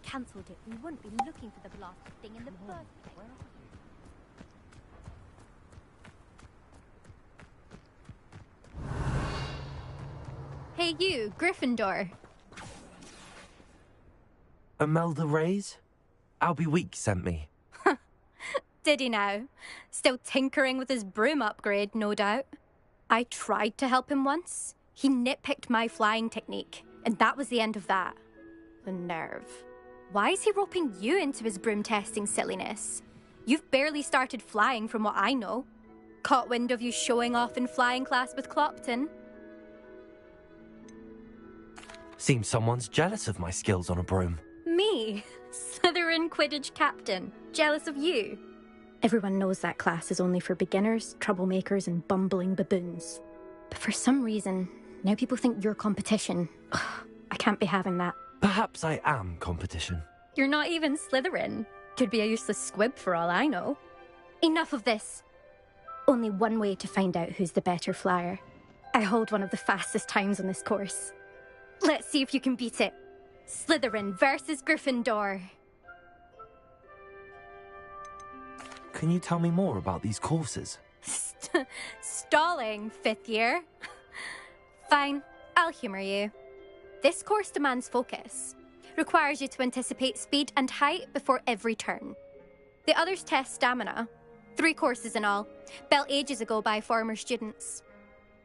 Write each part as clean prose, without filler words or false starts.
cancelled it, we wouldn't be looking for the blasted thing in the first place. Hey you, Gryffindor. Imelda Reyes? Albie Week sent me. Did he now? Still tinkering with his broom upgrade, no doubt. I tried to help him once. He nitpicked my flying technique, and that was the end of that. The nerve. Why is he roping you into his broom testing silliness? You've barely started flying from what I know. Caught wind of you showing off in flying class with Clopton. Seems someone's jealous of my skills on a broom. Me? Slytherin Quidditch captain. Jealous of you? Everyone knows that class is only for beginners, troublemakers, and bumbling baboons. But for some reason, now people think you're competition. Ugh, I can't be having that. Perhaps I am competition. You're not even Slytherin. Could be a useless squib for all I know. Enough of this. Only one way to find out who's the better flyer. I hold one of the fastest times on this course. Let's see if you can beat it. Slytherin versus Gryffindor. Can you tell me more about these courses? Stalling, 5th year. Fine, I'll humour you. This course demands focus. Requires you to anticipate speed and height before every turn. The others test stamina. 3 courses in all, built ages ago by former students.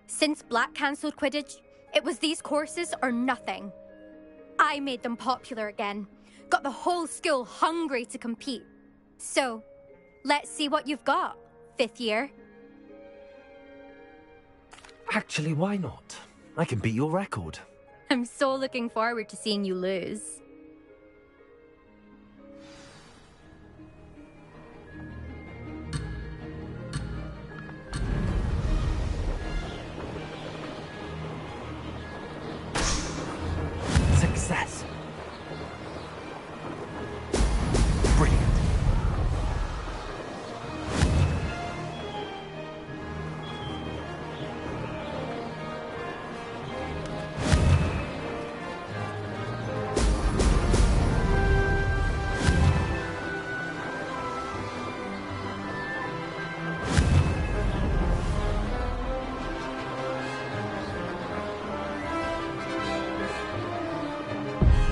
Since Black cancelled Quidditch, it was these courses or nothing. I made them popular again. Got the whole school hungry to compete. So, let's see what you've got, 5th year. Actually, why not? I can beat your record. I'm so looking forward to seeing you lose. Success. Brilliant.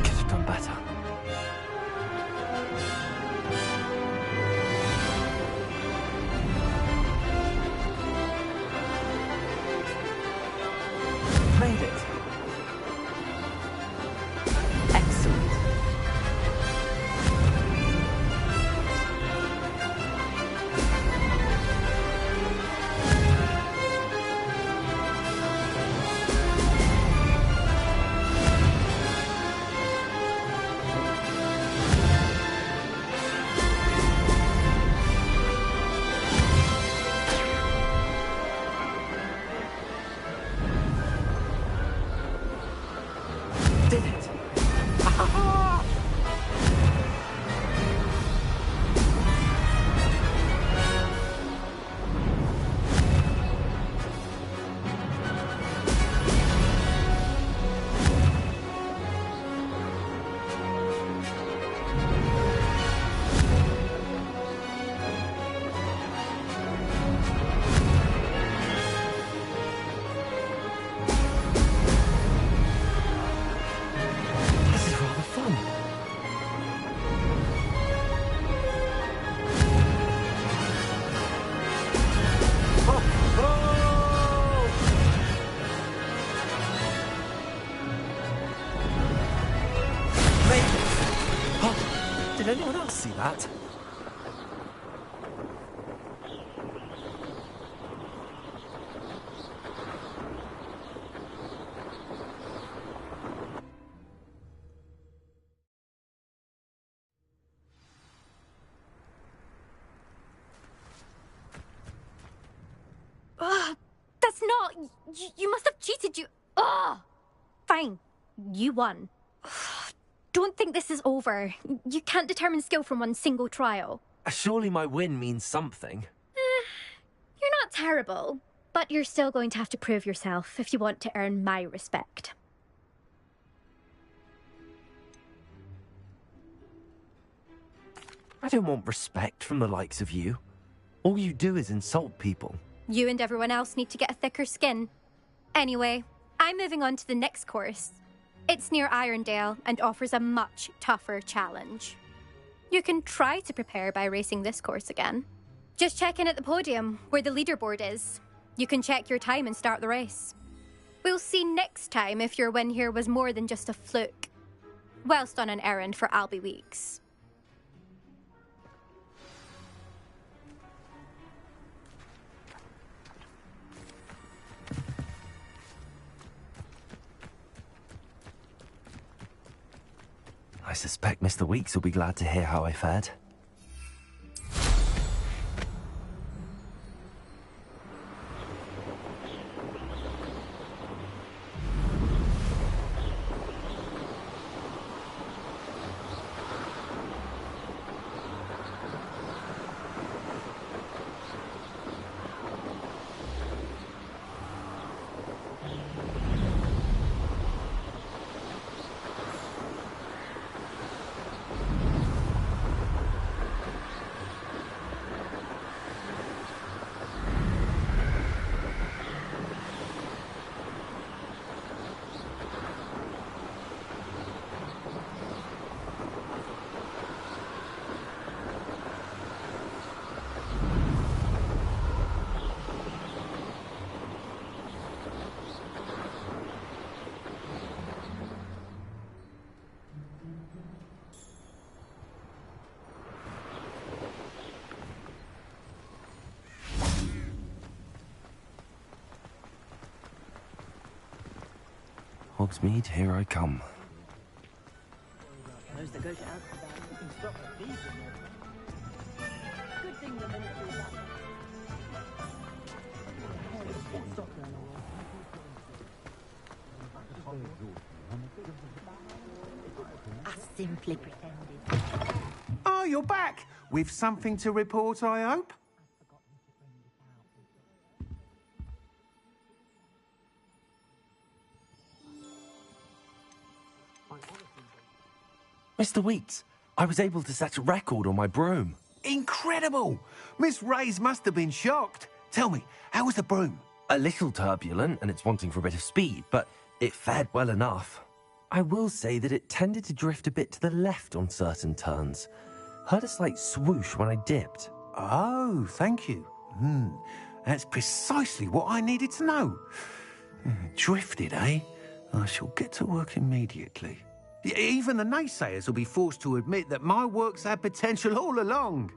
Could have done better. Made it. Excellent. Did it. This is rather fun. Oh, oh! Made it. Oh, did anyone else see that? Ugh, that's not... You must have cheated, you... Ugh! Fine, you won. Ugh, don't think this is over. You can't determine skill from one single trial. Surely my win means something. You're not terrible, but you're still going to have to prove yourself if you want to earn my respect. I don't want respect from the likes of you. All you do is insult people. You and everyone else need to get a thicker skin. Anyway, I'm moving on to the next course. It's near Irondale and offers a much tougher challenge. You can try to prepare by racing this course again. Just check in at the podium, where the leaderboard is. You can check your time and start the race. We'll see next time if your win here was more than just a fluke, whilst on an errand for Albie Weeks. I suspect Mr. Weeks will be glad to hear how I fared. Hogsmeade, here I come. I simply pretended. Oh, you're back! With something to report, I hope? Mr. Weeks, I was able to set a record on my broom. Incredible! Miss Reyes must have been shocked. Tell me, how was the broom? A little turbulent, and it's wanting for a bit of speed, but it fared well enough. I will say that it tended to drift a bit to the left on certain turns. Heard a slight swoosh when I dipped. Oh, thank you. That's precisely what I needed to know. Drifted, eh? I shall get to work immediately. Even the naysayers will be forced to admit that my work's had potential all along.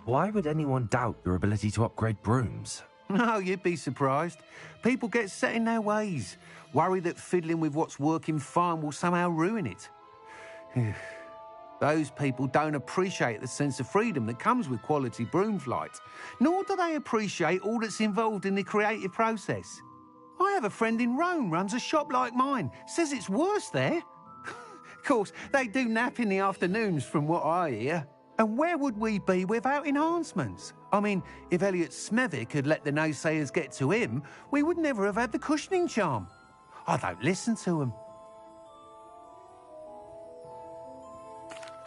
Why would anyone doubt your ability to upgrade brooms? No, you'd be surprised. People get set in their ways, worry that fiddling with what's working fine will somehow ruin it. Those people don't appreciate the sense of freedom that comes with quality broom flight, nor do they appreciate all that's involved in the creative process. I have a friend in Rome runs a shop like mine, says it's worse there. Of course, they do nap in the afternoons from what I hear. And where would we be without enhancements? I mean, if Elliot Smethwick had let the naysayers get to him, we would never have had the cushioning charm. I don't listen to them.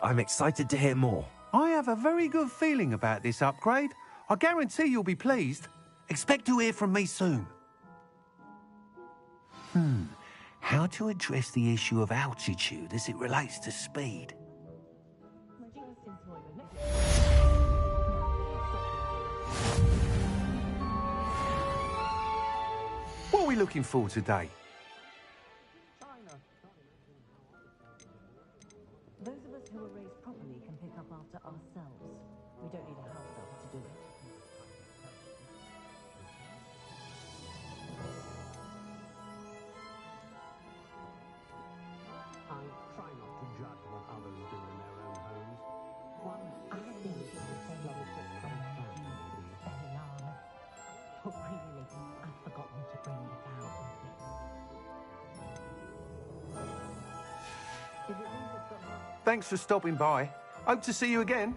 I'm excited to hear more. I have a very good feeling about this upgrade. I guarantee you'll be pleased. Expect to hear from me soon. How to address the issue of altitude as it relates to speed? What are we looking for today? Those of us who are raised properly can pick up after ourselves. We don't need a house elf to do it. I try not to judge what others do in their own homes. I think it's a love that some families belly on. But really, I've forgotten to bring it out. If it means it's got more... Thanks for stopping by. Hope to see you again.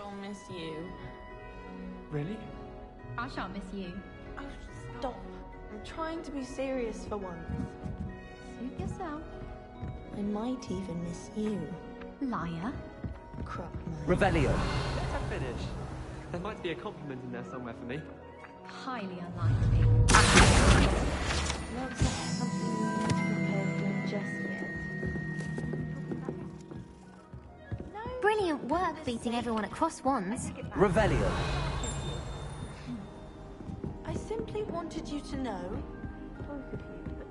I'll miss you. Really? I shan't miss you. Oh, stop. I'm trying to be serious for once. Suit yourself. I might even miss you. Liar. Crap, man. Revelio. Let her finish. There might be a compliment in there somewhere for me. Highly unlikely. Looks like something we need to prepare for just yet. Brilliant work beating everyone at cross wands. Revelio. I simply wanted you to know, both of you, that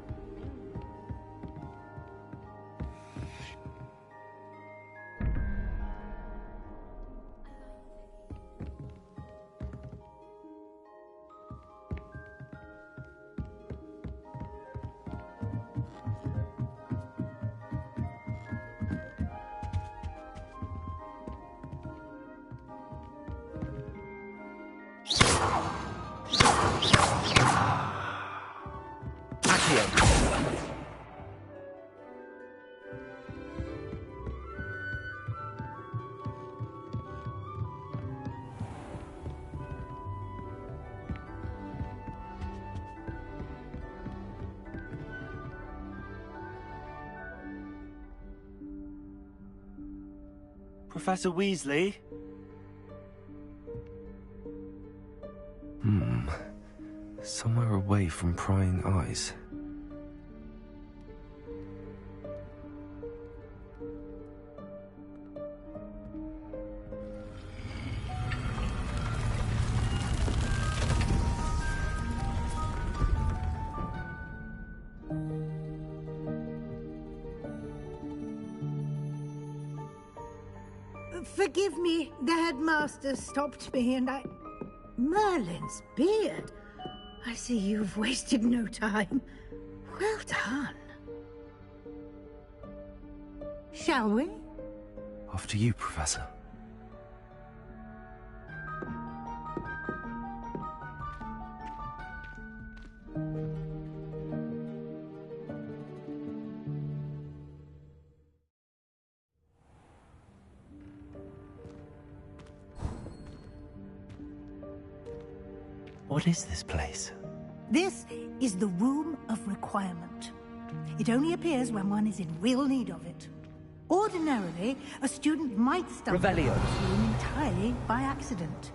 Professor Weasley? Somewhere away from prying eyes. Forgive me, the headmaster stopped me and I... Merlin's beard. I see you've wasted no time. Well done. Shall we? After you, Professor. What is this place? This is the Room of Requirement. It only appears when one is in real need of it. Ordinarily, a student might stumble Revelio. upon this room entirely by accident.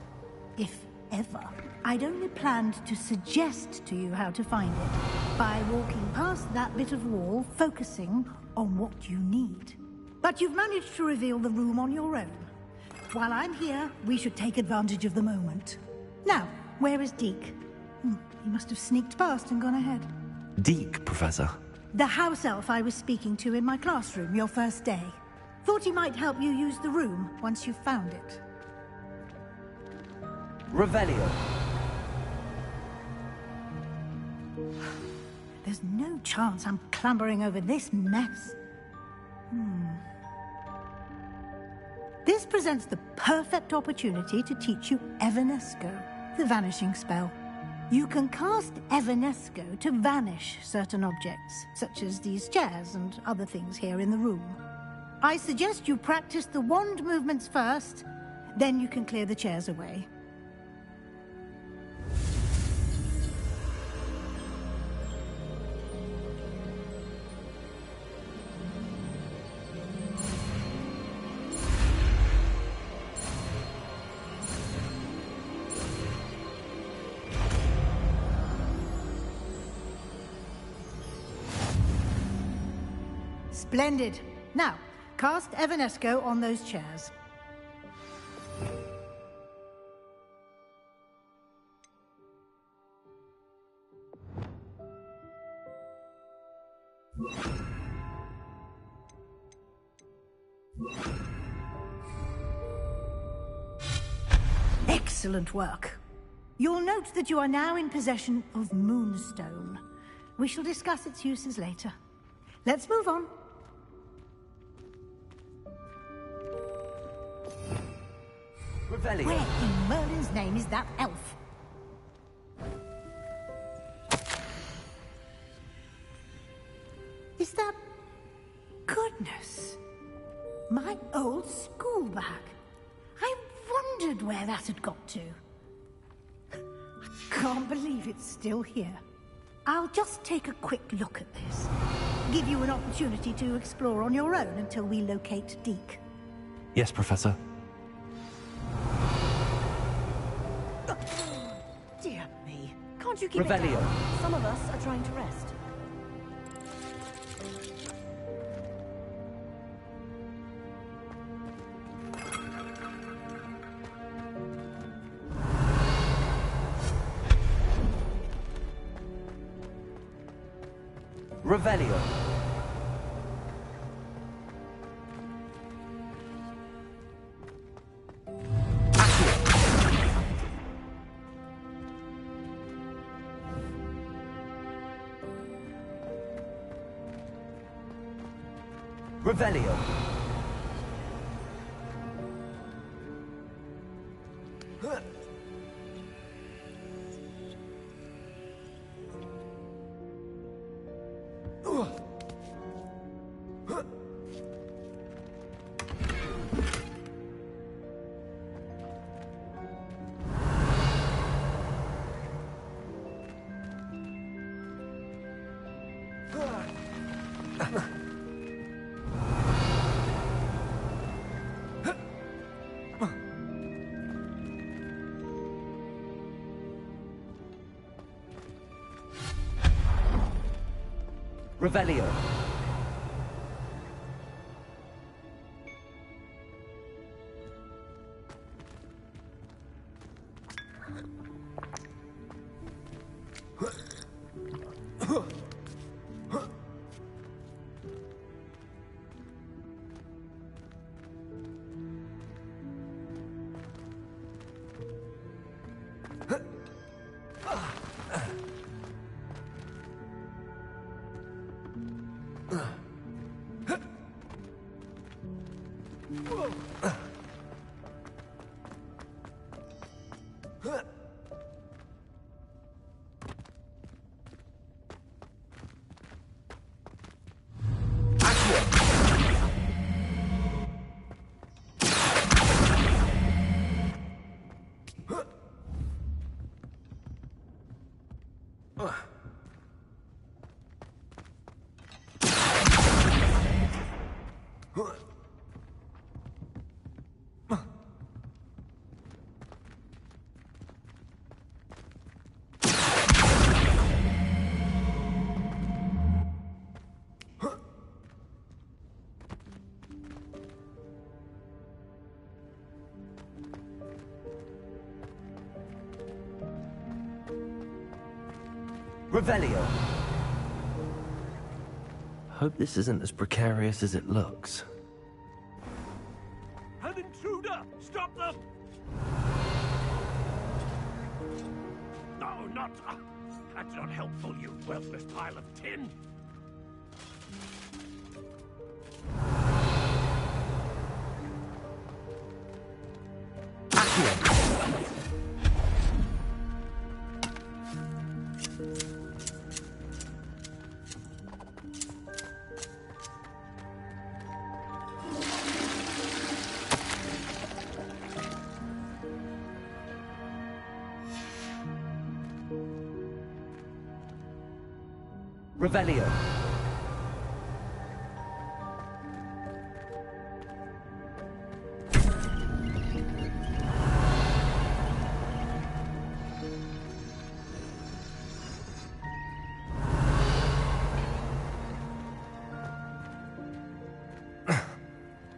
If ever. I'd only planned to suggest to you how to find it by walking past that bit of wall, focusing on what you need. But you've managed to reveal the room on your own. While I'm here, we should take advantage of the moment. Now, where is Deke? He must have sneaked past and gone ahead. Deke, Professor. The house elf I was speaking to in my classroom your first day. Thought he might help you use the room once you've found it. Revelio. There's no chance I'm clambering over this mess. This presents the perfect opportunity to teach you Evanesco, the vanishing spell. You can cast Evanesco to vanish certain objects, such as these chairs and other things here in the room. I suggest you practice the wand movements first, then you can clear the chairs away. Splendid. Now, cast Evanesco on those chairs. Excellent work. You'll note that you are now in possession of Moonstone. We shall discuss its uses later. Let's move on. Revelio. Where in Merlin's name is that elf? Is that... Goodness. My old school bag. I wondered where that had got to. Can't believe it's still here. I'll just take a quick look at this. Give you an opportunity to explore on your own until we locate Deke. Yes, Professor. Dear me. Can't you keep Revelio. it down? Some of us are trying to rest. Revelio. Revelio. Revelio. Revelio. Hope this isn't as precarious as it looks. An intruder! Stop them! No, not... that's not helpful, you worthless pile of tin! Revelio.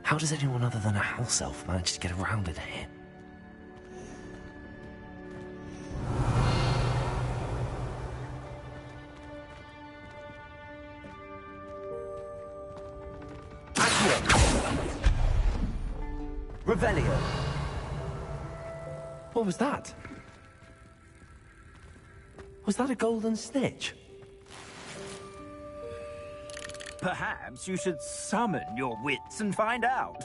How does anyone other than a house elf manage to get around in here? Revelio. What was that? Was that a golden snitch? Perhaps you should summon your wits and find out.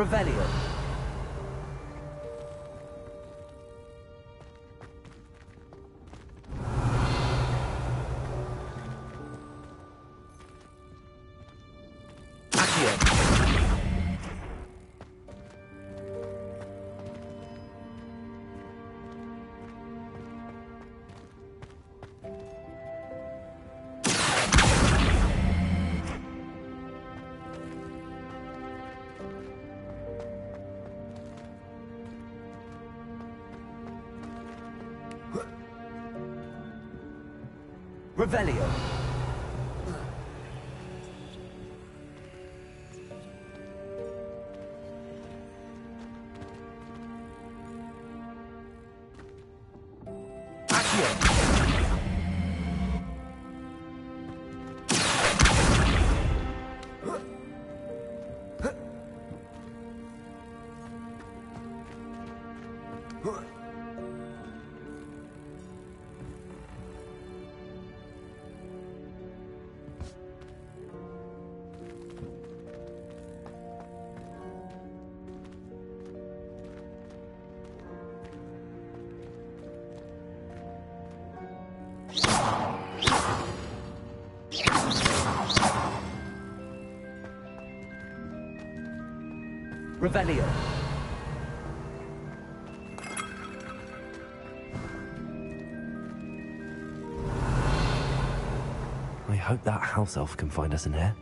Revelio. Revelio. Revelio. I hope that house elf can find us in here.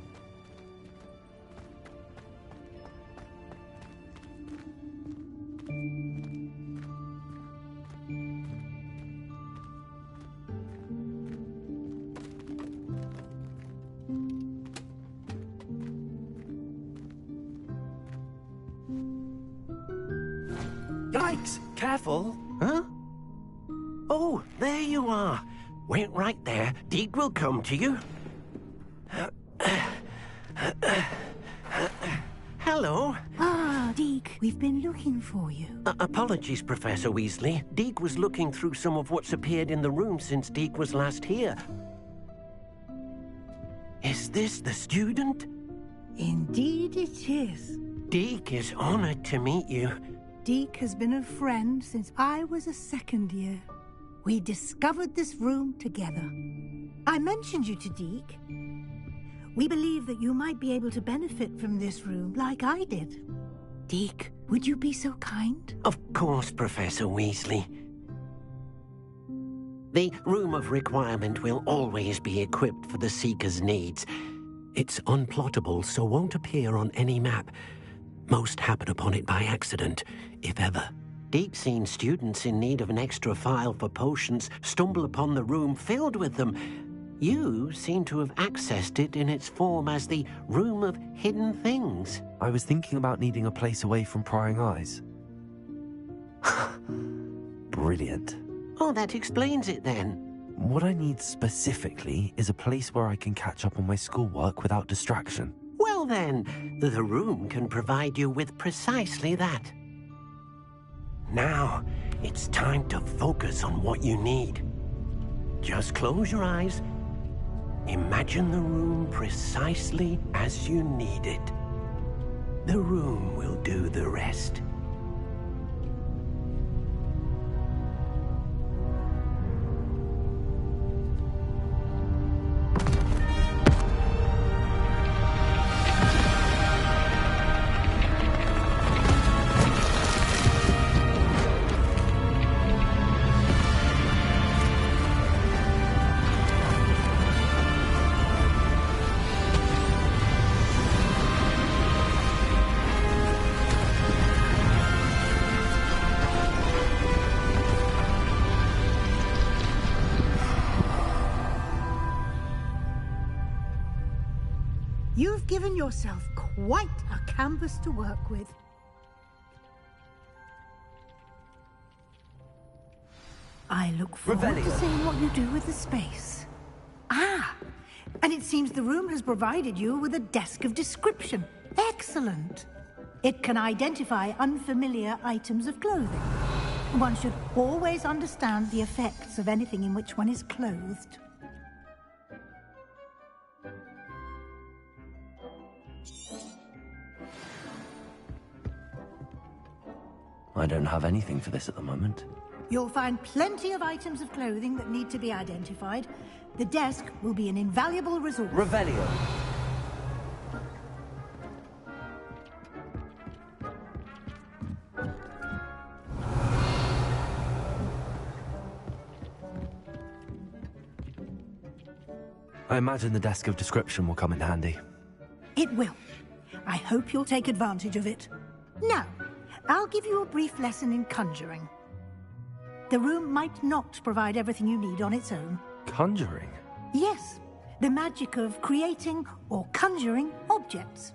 Yikes! Careful! Huh? Oh, there you are. Wait right there. Deek will come to you. Hello. Ah, Deek, we've been looking for you. Apologies, Professor Weasley. Deek was looking through some of what's appeared in the room since Deek was last here. Is this the student? Indeed it is. Deek is honored to meet you. Deek has been a friend since I was a second year. We discovered this room together. I mentioned you to Deek. We believe that you might be able to benefit from this room like I did. Deek, would you be so kind? Of course, Professor Weasley. The Room of Requirement will always be equipped for the Seeker's needs. It's unplottable, so won't appear on any map. Most happen upon it by accident, if ever. Deek's seen students in need of an extra file for potions stumble upon the room filled with them. You seem to have accessed it in its form as the Room of Hidden Things. I was thinking about needing a place away from prying eyes. Brilliant. Oh, that explains it then. What I need specifically is a place where I can catch up on my schoolwork without distraction. Well then, the room can provide you with precisely that. Now, it's time to focus on what you need. Just close your eyes. Imagine the room precisely as you need it. The room will do the rest. You've given yourself quite a canvas to work with. I look forward to seeing what you do with the space. Ah, and it seems the room has provided you with a desk of description. Excellent. It can identify unfamiliar items of clothing. One should always understand the effects of anything in which one is clothed. I don't have anything for this at the moment. You'll find plenty of items of clothing that need to be identified. The desk will be an invaluable resource. Revelio. I imagine the desk of description will come in handy. It will. I hope you'll take advantage of it. Now, I'll give you a brief lesson in conjuring. The room might not provide everything you need on its own. Conjuring? Yes, the magic of creating or conjuring objects.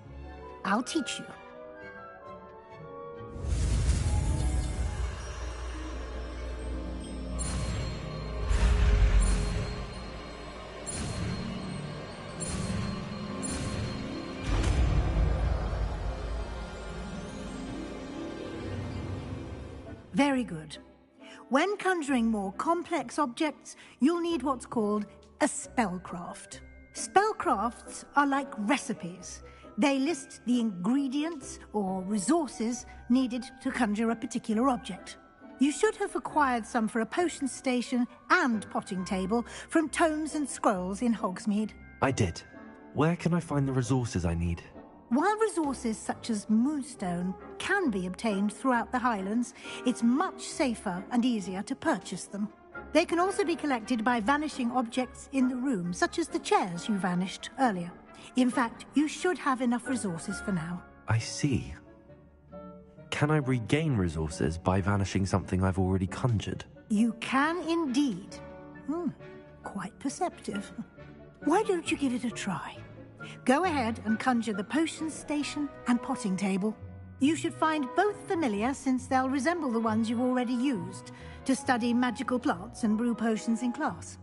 I'll teach you. Very good. When conjuring more complex objects, you'll need what's called a spellcraft. Spellcrafts are like recipes. They list the ingredients or resources needed to conjure a particular object. You should have acquired some for a potion station and potting table from tomes and scrolls in Hogsmeade. I did. Where can I find the resources I need? While resources such as moonstone can be obtained throughout the Highlands, it's much safer and easier to purchase them. They can also be collected by vanishing objects in the room, such as the chairs you vanished earlier. In fact, you should have enough resources for now. I see. Can I regain resources by vanishing something I've already conjured? You can indeed. Quite perceptive. Why don't you give it a try? Go ahead and conjure the potion station and potting table. You should find both familiar, since they'll resemble the ones you've already used to study magical plants and brew potions in class.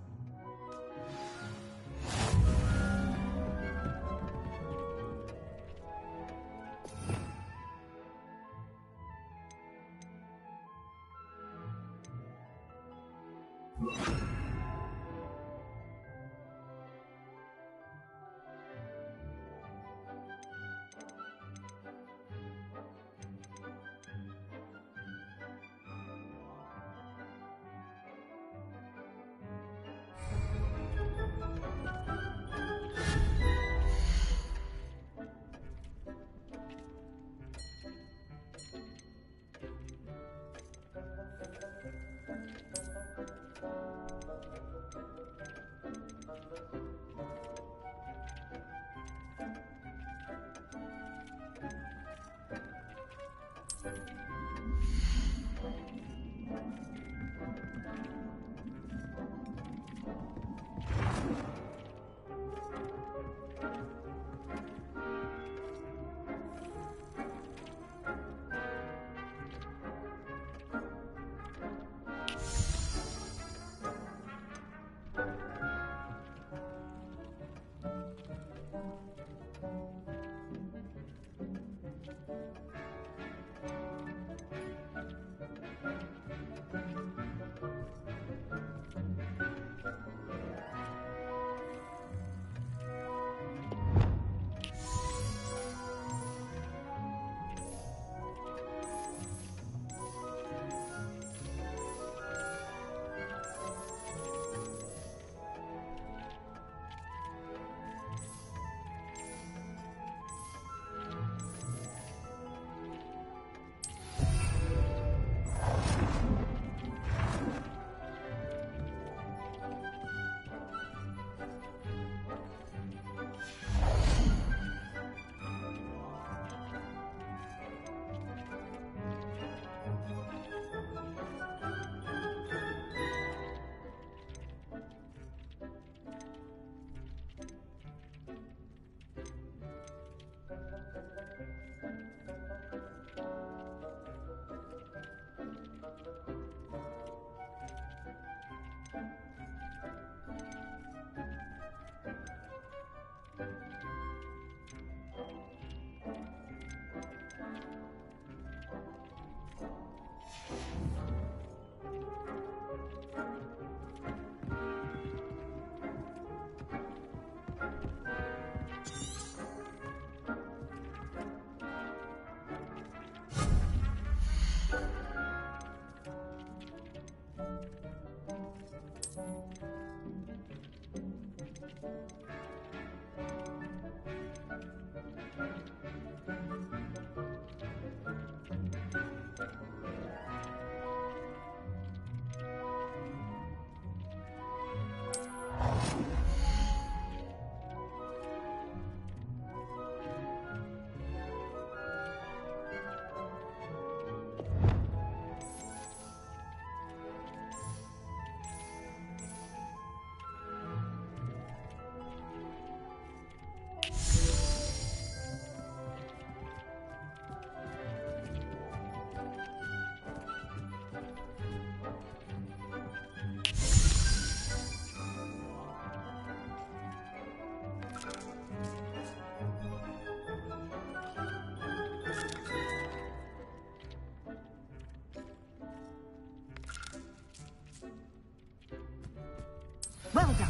Well done.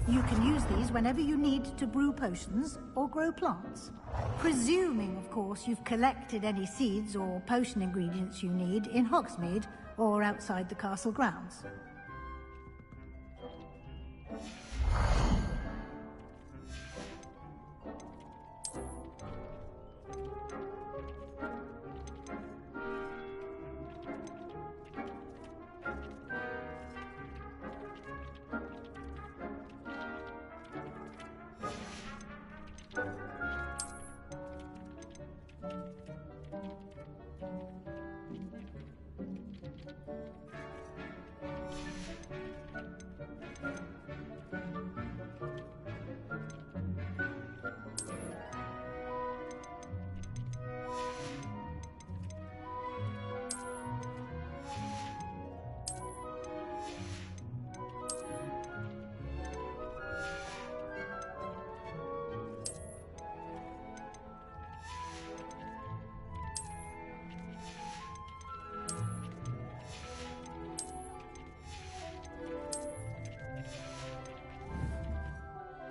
You can use these whenever you need to brew potions or grow plants. Presuming, of course, you've collected any seeds or potion ingredients you need in Hogsmeade or outside the castle grounds.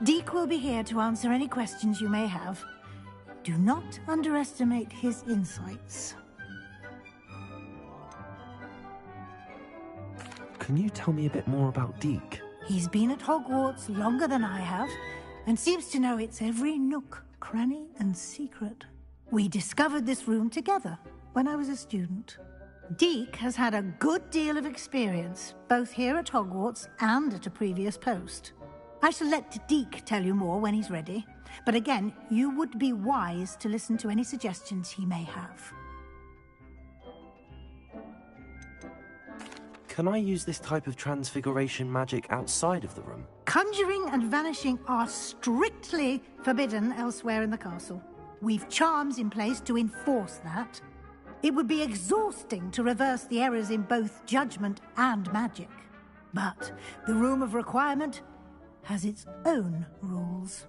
Deke will be here to answer any questions you may have. Do not underestimate his insights. Can you tell me a bit more about Deke? He's been at Hogwarts longer than I have, and seems to know its every nook, cranny, and secret. We discovered this room together when I was a student. Deke has had a good deal of experience, both here at Hogwarts and at a previous post. I shall let Deke tell you more when he's ready, but again, you would be wise to listen to any suggestions he may have. Can I use this type of transfiguration magic outside of the room? Conjuring and vanishing are strictly forbidden elsewhere in the castle. We've charms in place to enforce that. It would be exhausting to reverse the errors in both judgment and magic. But the Room of Requirement has its own rules.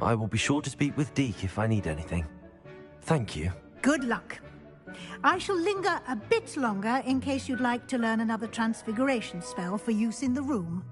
I will be sure to speak with Deke if I need anything. Thank you. Good luck. I shall linger a bit longer in case you'd like to learn another transfiguration spell for use in the room.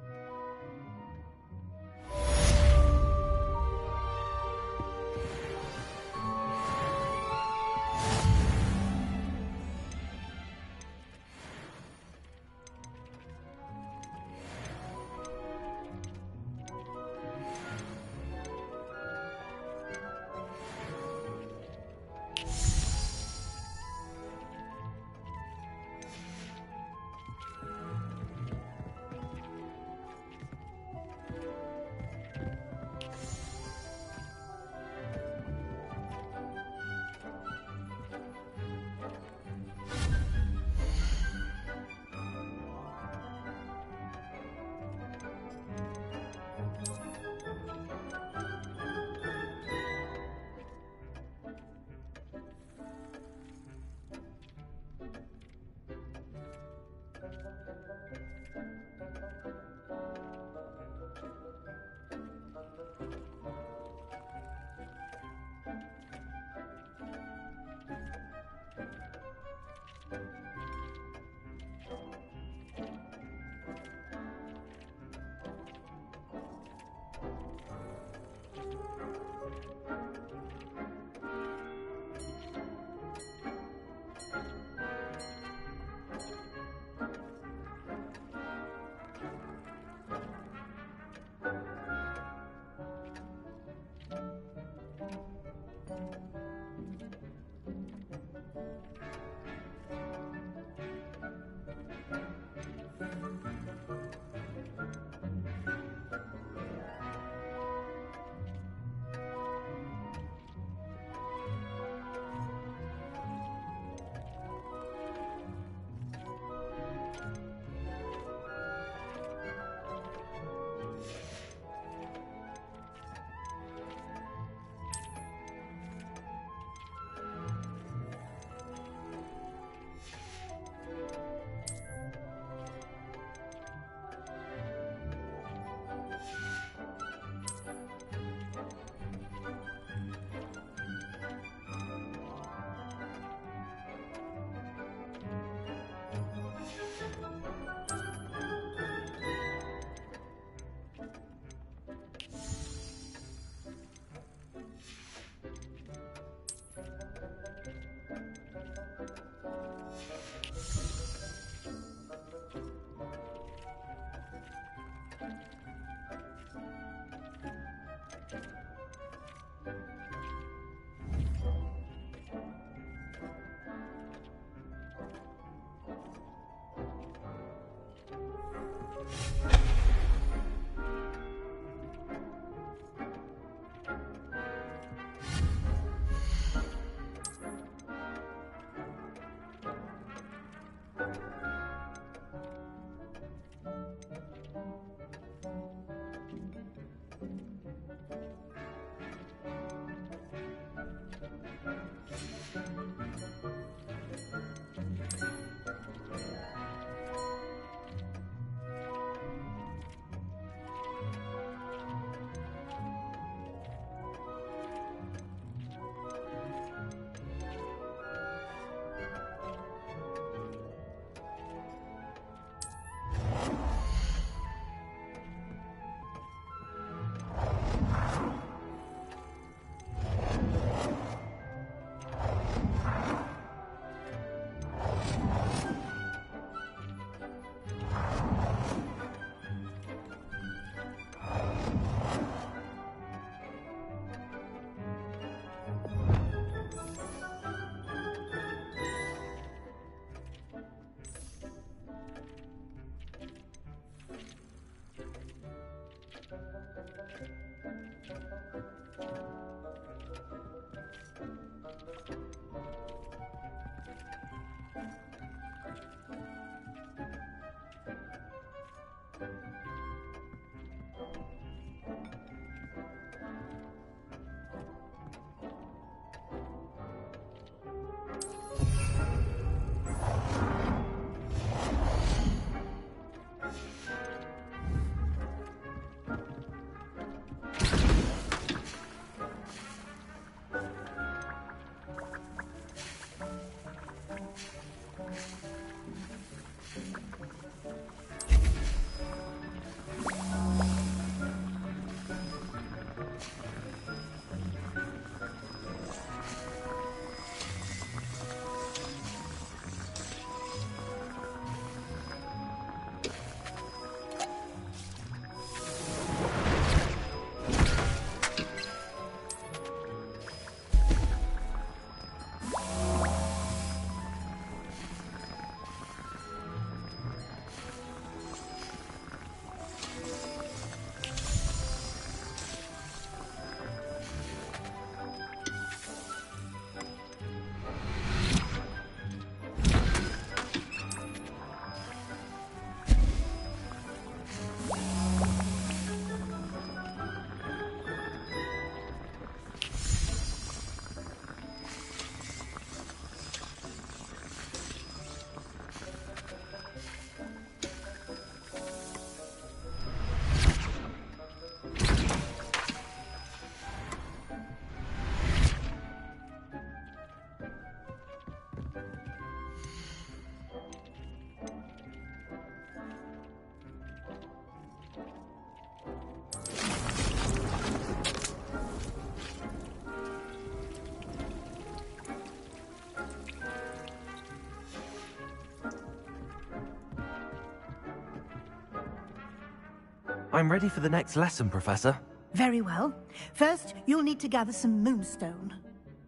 I'm ready for the next lesson, Professor. Very well. First, you'll need to gather some moonstone.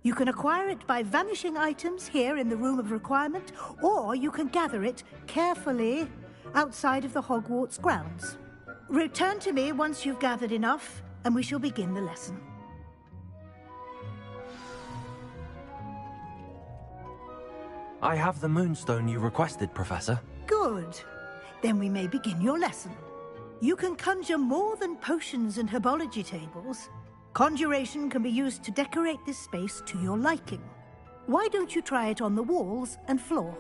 You can acquire it by vanishing items here in the Room of Requirement, or you can gather it carefully outside of the Hogwarts grounds. Return to me once you've gathered enough, and we shall begin the lesson. I have the moonstone you requested, Professor. Good. Then we may begin your lesson. You can conjure more than potions and herbology tables. Conjuration can be used to decorate this space to your liking. Why don't you try it on the walls and floor?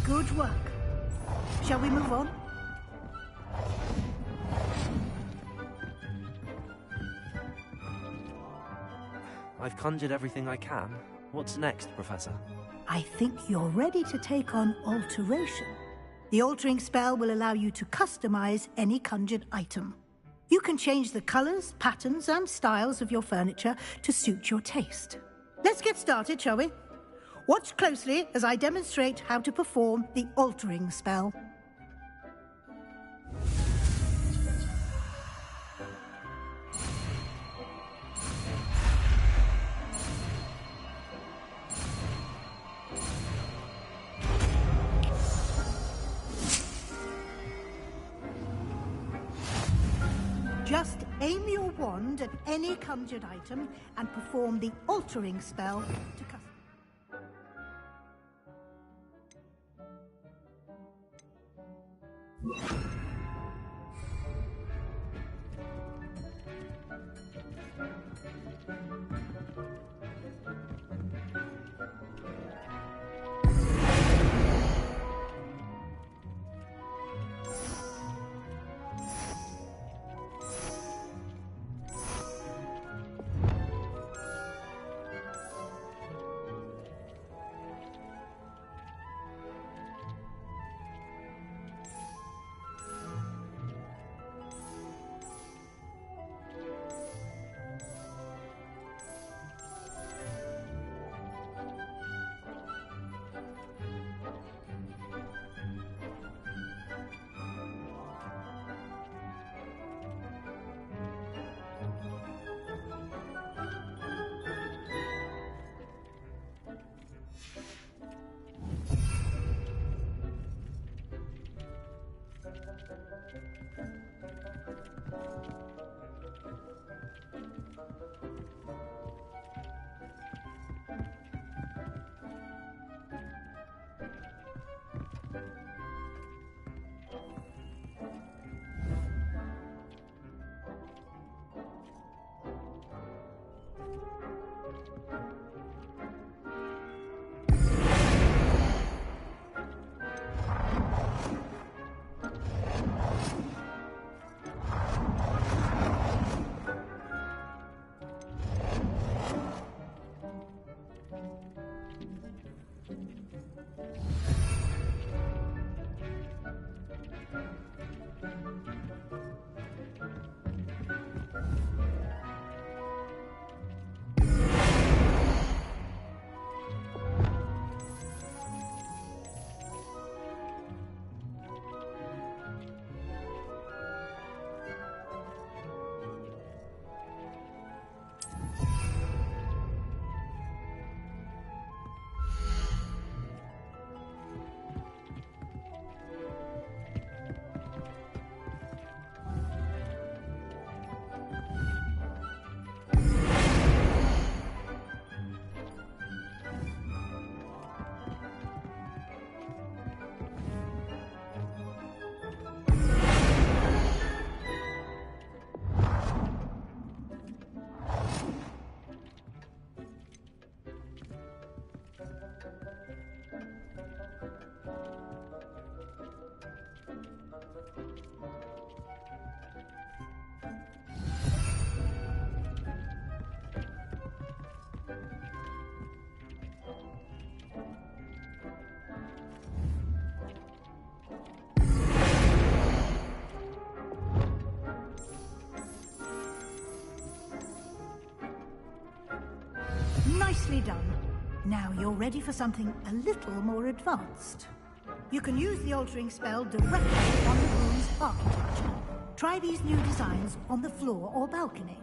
Good work. Shall we move on? I've conjured everything I can. What's next, Professor? I think you're ready to take on alteration. The altering spell will allow you to customize any conjured item. You can change the colors, patterns, and styles of your furniture to suit your taste. Let's get started, shall we? Watch closely as I demonstrate how to perform the altering spell. Just aim your wand at any conjured item and perform the altering spell to custom. Nicely done. Now you're ready for something a little more advanced. You can use the altering spell directly on the room's architecture. Try these new designs on the floor or balcony.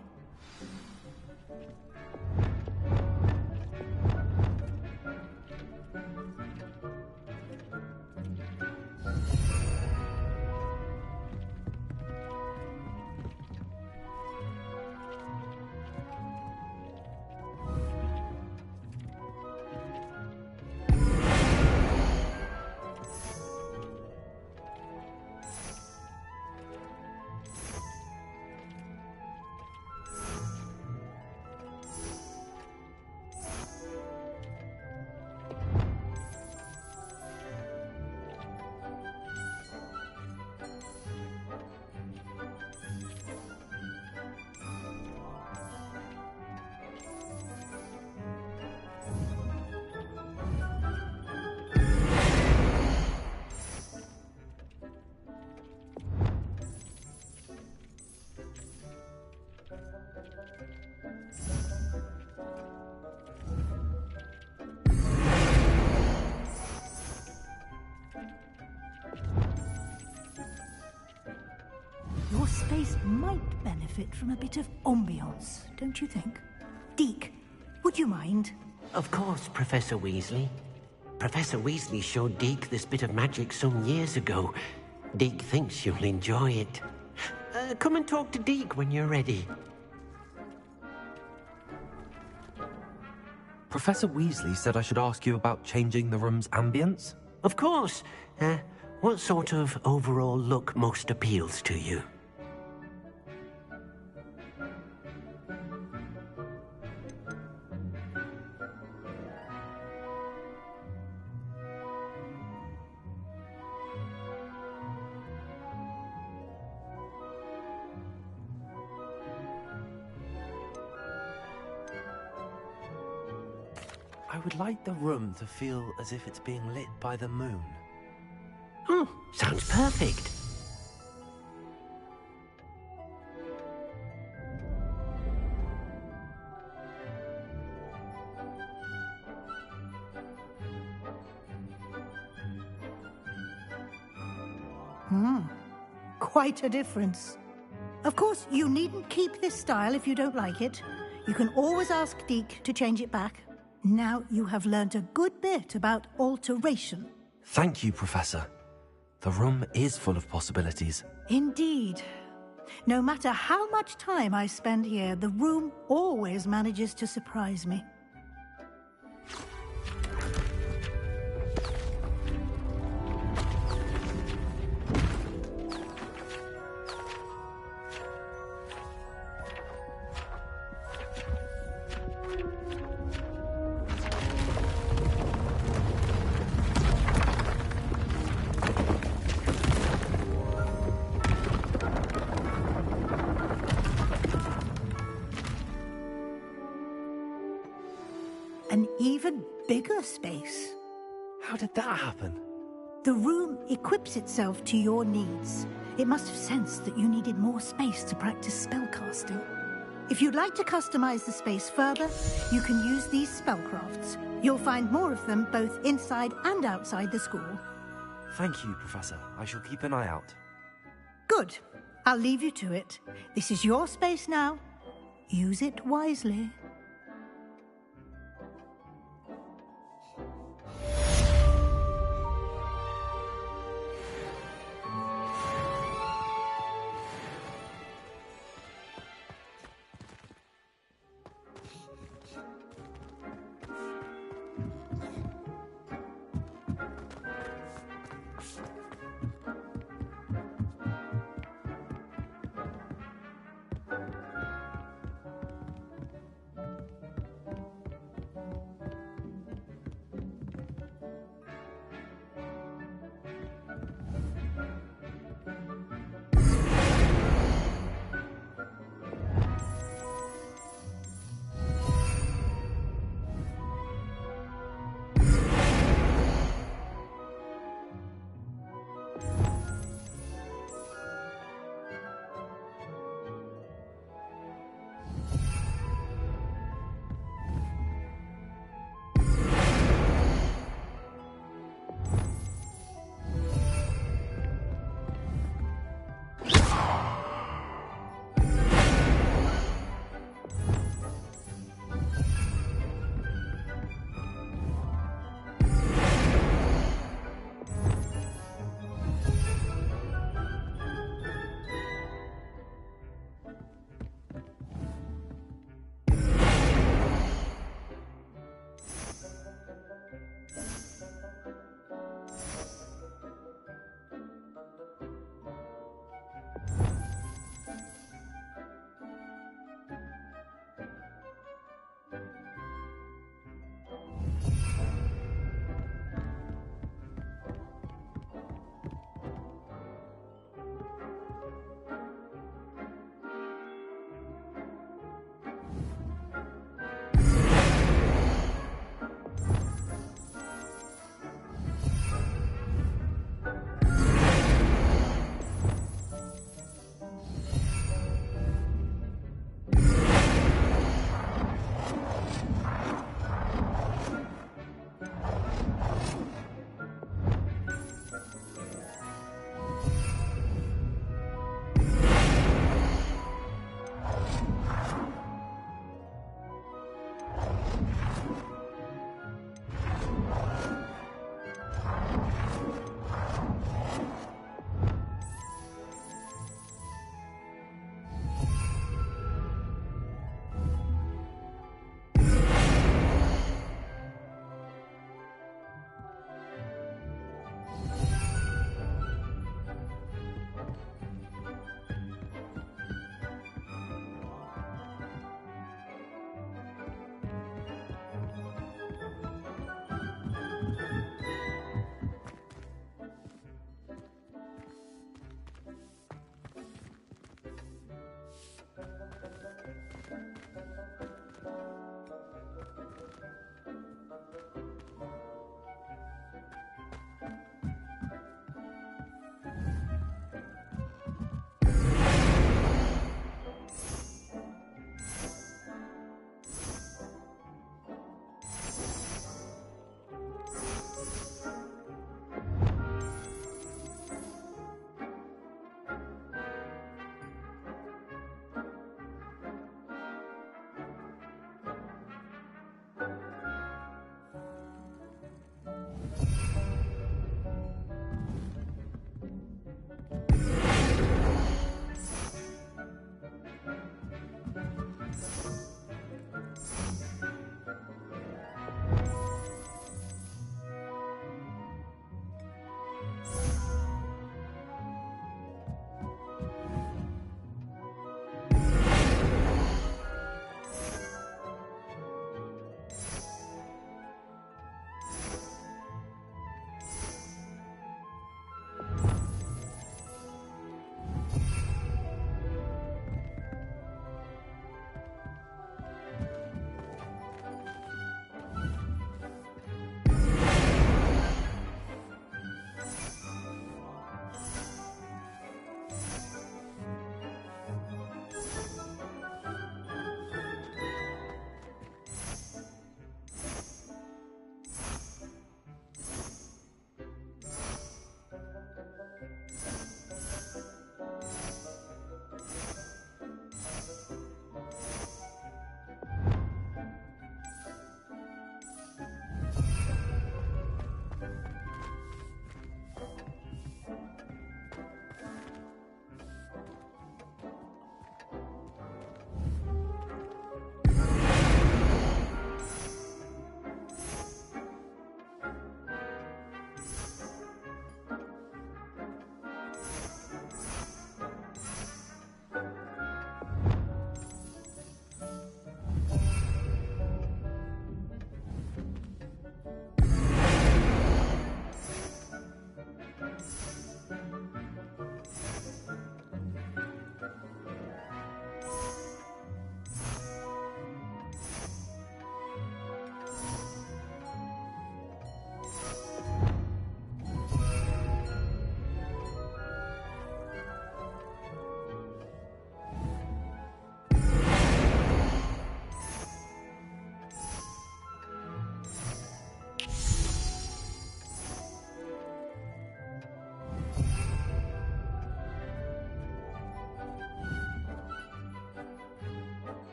might benefit from a bit of ambiance, don't you think? Deke, would you mind? Of course, Professor Weasley. Professor Weasley showed Deke this bit of magic some years ago. Deke thinks you'll enjoy it. Come and talk to Deke when you're ready. Professor Weasley said I should ask you about changing the room's ambience? Of course. What sort of overall look most appeals to you? I would like the room to feel as if it's being lit by the moon. Oh, sounds perfect. Quite a difference. Of course, you needn't keep this style if you don't like it. You can always ask Deke to change it back. Now you have learnt a good bit about alteration. Thank you, Professor. The room is full of possibilities. Indeed. No matter how much time I spend here, the room always manages to surprise me. An even bigger space. How did that happen? The room equips itself to your needs. It must have sensed that you needed more space to practice spellcasting. If you'd like to customize the space further, you can use these spellcrafts. You'll find more of them both inside and outside the school. Thank you, Professor. I shall keep an eye out. Good. I'll leave you to it. This is your space now. Use it wisely.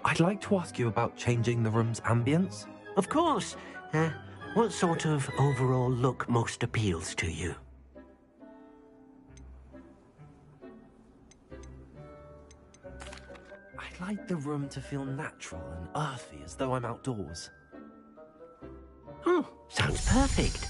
I'd like to ask you about changing the room's ambience. Of course. What sort of overall look most appeals to you? I'd like the room to feel natural and earthy, as though I'm outdoors. Oh, sounds perfect.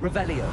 Revelio.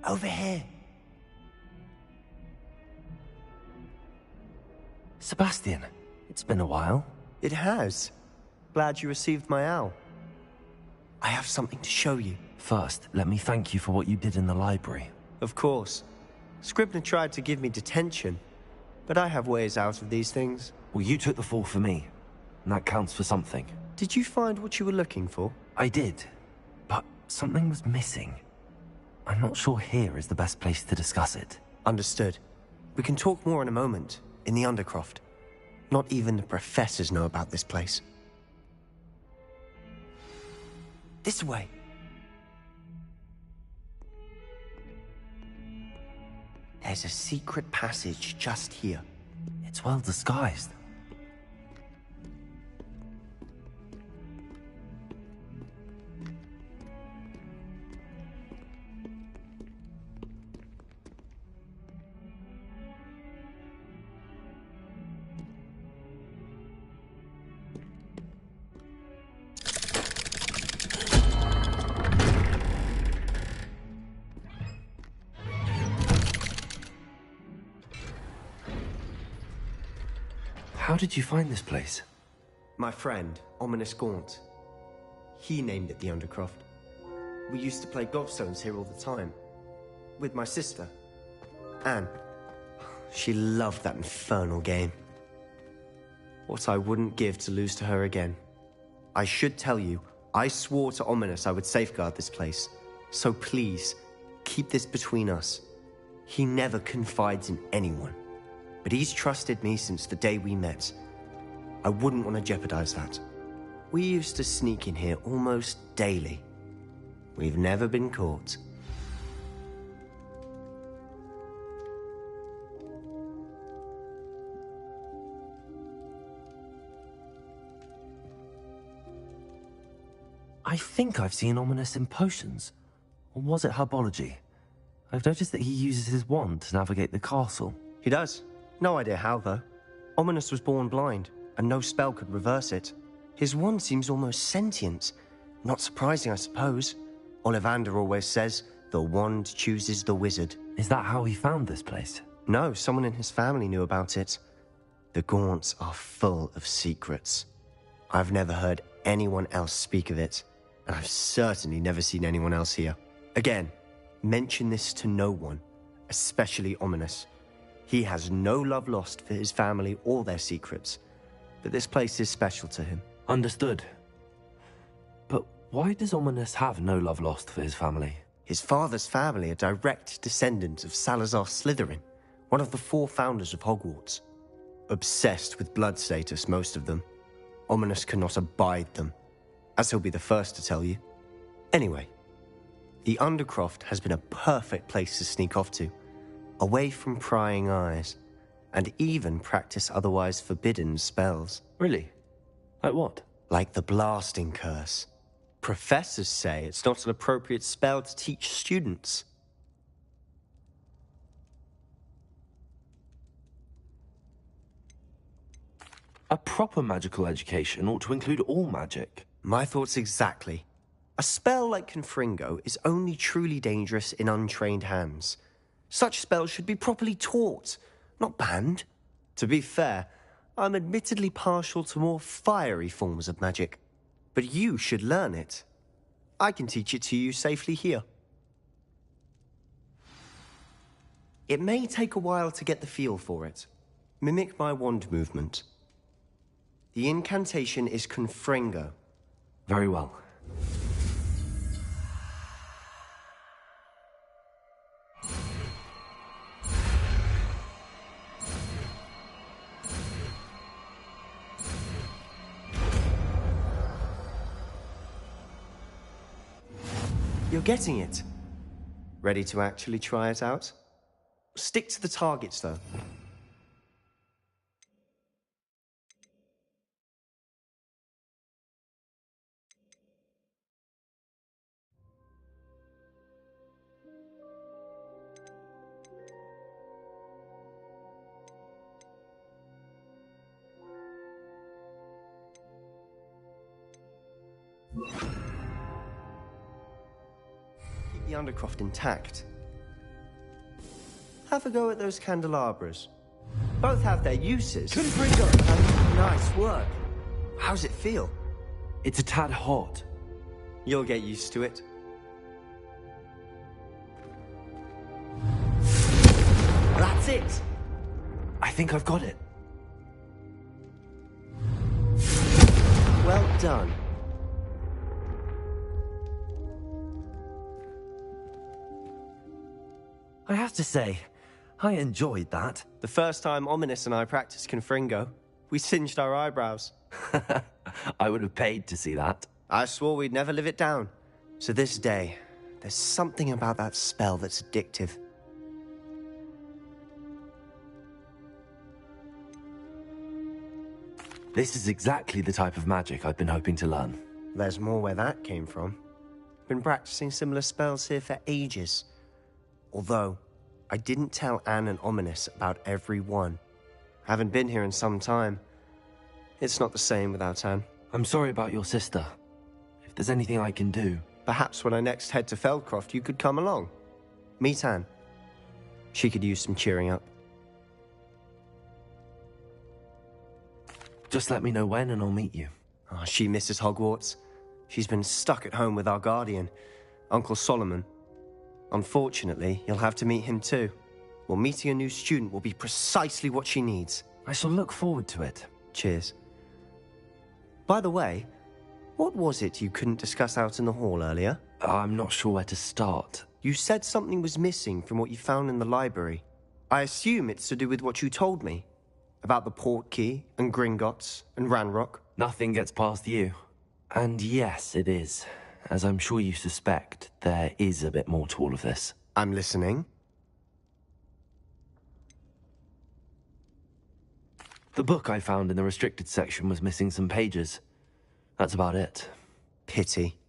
Over here. Sebastian, it's been a while. It has. Glad you received my owl. I have something to show you. First, let me thank you for what you did in the library. Of course. Scribner tried to give me detention, but I have ways out of these things. Well, you took the fall for me, and that counts for something. Did you find what you were looking for? I did, but something was missing. I'm not sure here is the best place to discuss it. Understood. We can talk more in a moment, in the Undercroft. Not even the professors know about this place. This way. There's a secret passage just here. It's well disguised. How did you find this place? My friend, Ominous Gaunt. He named it the Undercroft. We used to play gobstones here all the time. With my sister, Anne. She loved that infernal game. What I wouldn't give to lose to her again. I should tell you, I swore to Ominous I would safeguard this place. So please, keep this between us. He never confides in anyone. But he's trusted me since the day we met. I wouldn't want to jeopardize that. We used to sneak in here almost daily. We've never been caught. I think I've seen Ominous in potions. Or was it herbology? I've noticed that he uses his wand to navigate the castle. He does. No idea how, though. Ominous was born blind, and no spell could reverse it. His wand seems almost sentient. Not surprising, I suppose. Ollivander always says, the wand chooses the wizard. Is that how he found this place? No, someone in his family knew about it. The Gaunts are full of secrets. I've never heard anyone else speak of it, and I've certainly never seen anyone else here. Again, mention this to no one, especially Ominous. He has no love lost for his family or their secrets, but this place is special to him. Understood. But why does Ominous have no love lost for his family? His father's family are direct descendants of Salazar Slytherin, one of the 4 founders of Hogwarts. Obsessed with blood status, most of them. Ominous cannot abide them, as he'll be the first to tell you. Anyway, the Undercroft has been a perfect place to sneak off to, away from prying eyes, and even practice otherwise forbidden spells. Really? Like what? Like the blasting curse. Professors say it's not an appropriate spell to teach students. A proper magical education ought to include all magic. My thoughts exactly. A spell like Confringo is only truly dangerous in untrained hands. Such spells should be properly taught, not banned. To be fair, I'm admittedly partial to more fiery forms of magic. But you should learn it. I can teach it to you safely here. It may take a while to get the feel for it. Mimic my wand movement. The incantation is Confringo. Very well. You're getting it. Ready to actually try it out? Stick to the targets, though. Keep the Undercroft intact. have a go at those candelabras. Both have their uses. Confringo! Nice work. How's it feel? It's a tad hot. You'll get used to it. That's it! I think I've got it. Well done. I have to say, I enjoyed that. The first time Ominous and I practiced Confringo, we singed our eyebrows. I would have paid to see that. I swore we'd never live it down. So this day, there's something about that spell that's addictive. This is exactly the type of magic I've been hoping to learn. There's more where that came from. Been practicing similar spells here for ages. Although, I didn't tell Anne and Ominous about every one. Haven't been here in some time. It's not the same without Anne. I'm sorry about your sister. If there's anything I can do... Perhaps when I next head to Feldcroft, you could come along. Meet Anne. She could use some cheering up. Just let me know when and I'll meet you. Oh, she misses Hogwarts. She's been stuck at home with our guardian, Uncle Solomon. Unfortunately, you'll have to meet him too. Well, meeting a new student will be precisely what she needs. I shall look forward to it. Cheers. By the way, what was it you couldn't discuss out in the hall earlier? I'm not sure where to start. You said something was missing from what you found in the library. I assume it's to do with what you told me. About the Portkey, and Gringotts, and Ranrock. Nothing gets past you. And yes, it is. As I'm sure you suspect, there is a bit more to all of this. I'm listening. The book I found in the restricted section was missing some pages. That's about it. Pity.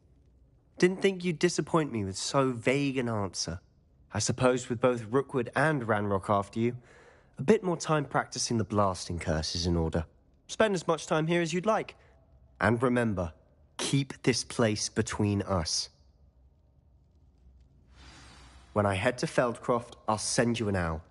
Didn't think you'd disappoint me with so vague an answer. I suppose with both Rookwood and Ranrock after you, a bit more time practicing the blasting curse is in order. Spend as much time here as you'd like. And remember, keep this place between us. When I head to Feldcroft, I'll send you an owl.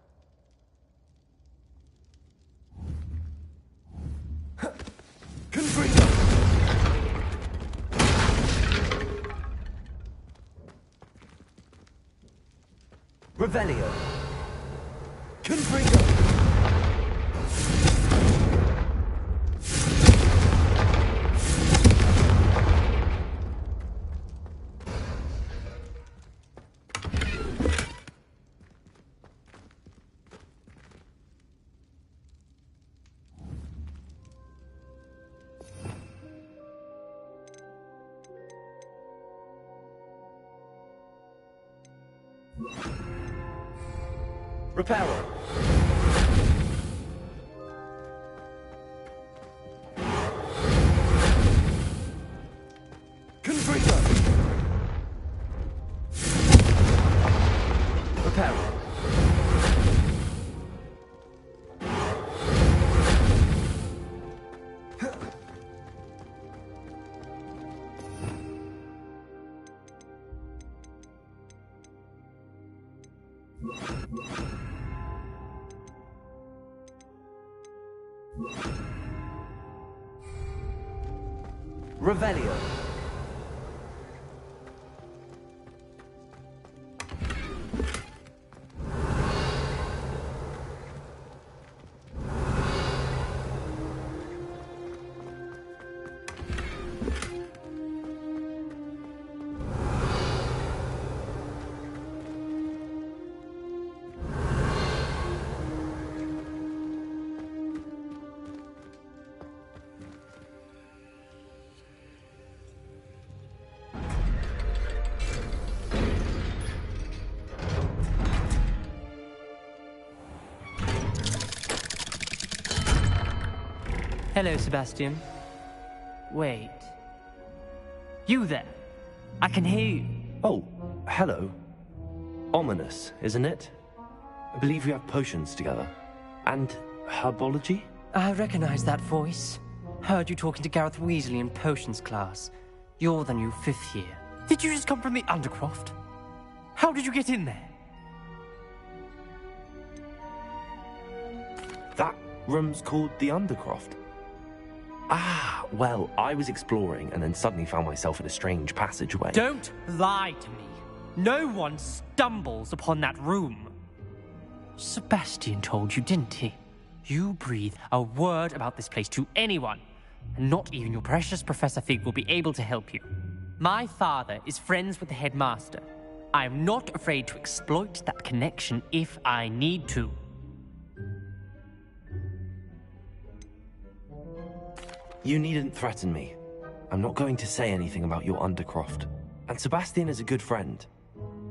Revelio. Confringo. Reparo. Confringo. Reparo. Revelio. Hello, Sebastian. Wait. You there? I can hear you. Oh, hello. Ominous, isn't it? I believe we have potions together. And herbology? I recognize that voice. Heard you talking to Gareth Weasley in potions class. You're the new 5th year. Did you just come from the Undercroft? How did you get in there? Room's called the Undercroft. Ah, well, I was exploring and then suddenly found myself in a strange passageway. Don't lie to me. No one stumbles upon that room. Sebastian told you, didn't he? You breathe a word about this place to anyone, and not even your precious Professor Fig will be able to help you. My father is friends with the headmaster. I am not afraid to exploit that connection if I need to. You needn't threaten me. I'm not going to say anything about your Undercroft. And Sebastian is a good friend.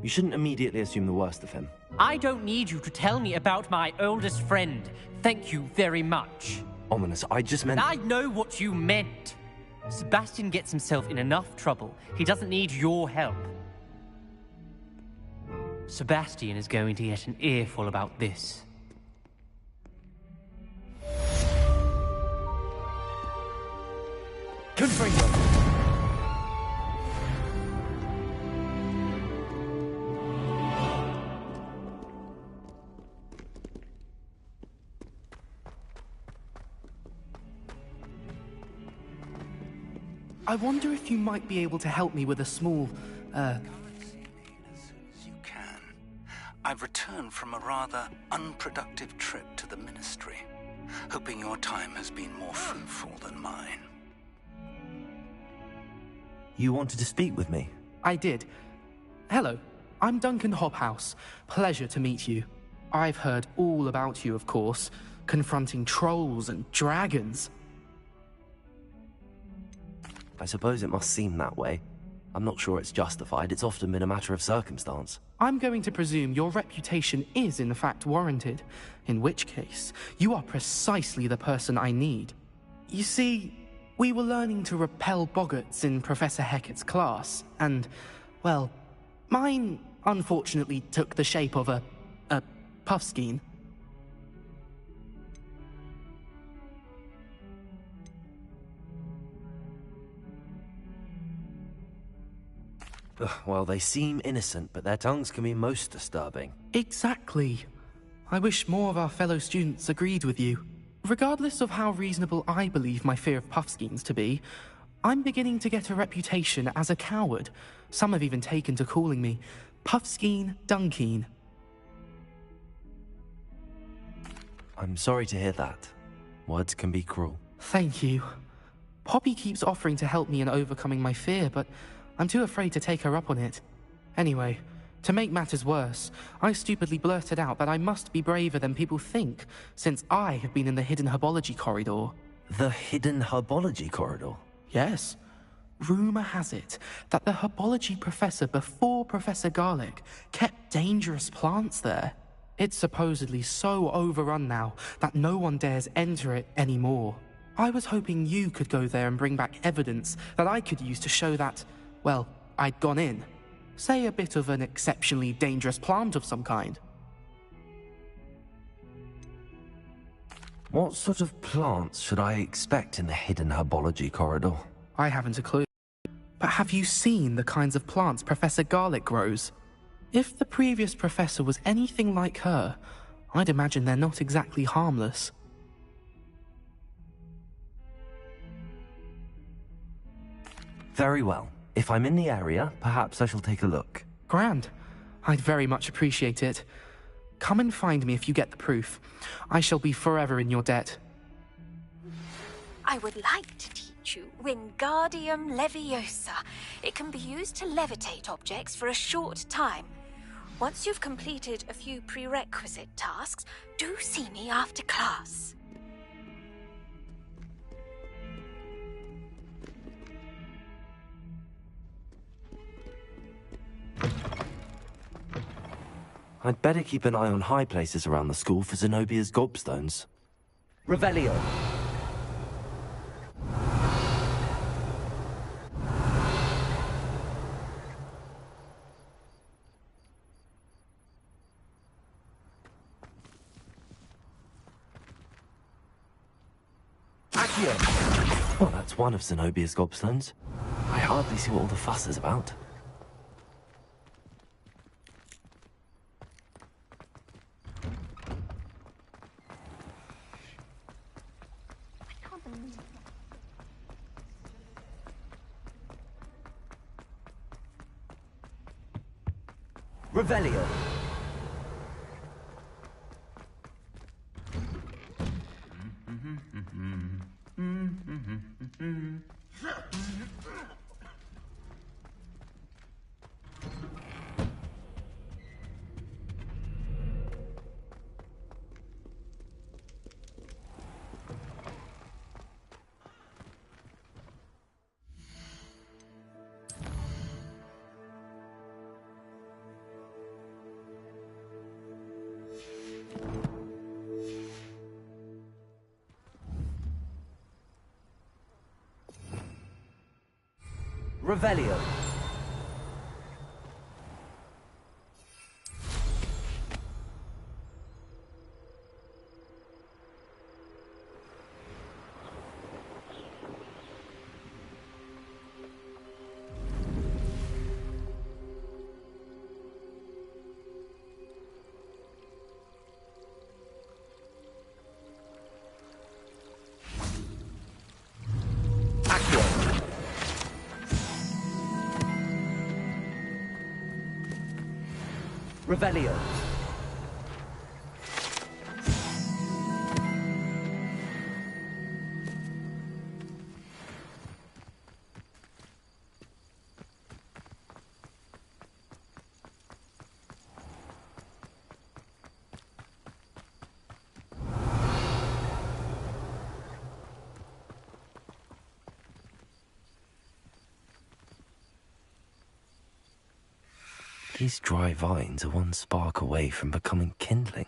You shouldn't immediately assume the worst of him. I don't need you to tell me about my oldest friend. Thank you very much. Ominous, I just meant... I know what you meant. Sebastian gets himself in enough trouble. He doesn't need your help. Sebastian is going to get an earful about this. Confringo! I wonder if you might be able to help me with a small, You can. I've returned from a rather unproductive trip to the Ministry, hoping your time has been more fruitful than mine. You wanted to speak with me? I did. Hello, I'm Duncan Hobhouse. Pleasure to meet you. I've heard all about you, of course, confronting trolls and dragons. I suppose it must seem that way. I'm not sure it's justified. It's often been a matter of circumstance. I'm going to presume your reputation is in fact warranted, in which case, you are precisely the person I need. You see, we were learning to repel boggarts in Professor Hecat's class, and, well, mine unfortunately took the shape of a puffskein. Well, they seem innocent, but their tongues can be most disturbing. Exactly. I wish more of our fellow students agreed with you. Regardless of how reasonable I believe my fear of puffskeins to be, I'm beginning to get a reputation as a coward. Some have even taken to calling me Puffskeen Dunkeen. I'm sorry to hear that. Words can be cruel. Thank you. Poppy keeps offering to help me in overcoming my fear, but I'm too afraid to take her up on it. Anyway, to make matters worse, I stupidly blurted out that I must be braver than people think, since I have been in the hidden herbology corridor. The hidden herbology corridor? Yes. Rumour has it that the herbology professor before Professor Garlic kept dangerous plants there. It's supposedly so overrun now that no one dares enter it anymore. I was hoping you could go there and bring back evidence that I could use to show that, well, I'd gone in. Say a bit of an exceptionally dangerous plant of some kind. What sort of plants should I expect in the hidden herbology corridor? I haven't a clue. But have you seen the kinds of plants Professor Garlic grows? If the previous professor was anything like her, I'd imagine they're not exactly harmless. Very well. If I'm in the area, perhaps I shall take a look. Grand. I'd very much appreciate it. Come and find me if you get the proof. I shall be forever in your debt. I would like to teach you Wingardium Leviosa. It can be used to levitate objects for a short time. Once you've completed a few prerequisite tasks, do see me after class. I'd better keep an eye on high places around the school for Zenobia's gobstones. Revelio! Accio! Well, that's one of Zenobia's gobstones. I hardly see what all the fuss is about. Revelio. Revelio. Revelio. These dry vines are one spark away from becoming kindling.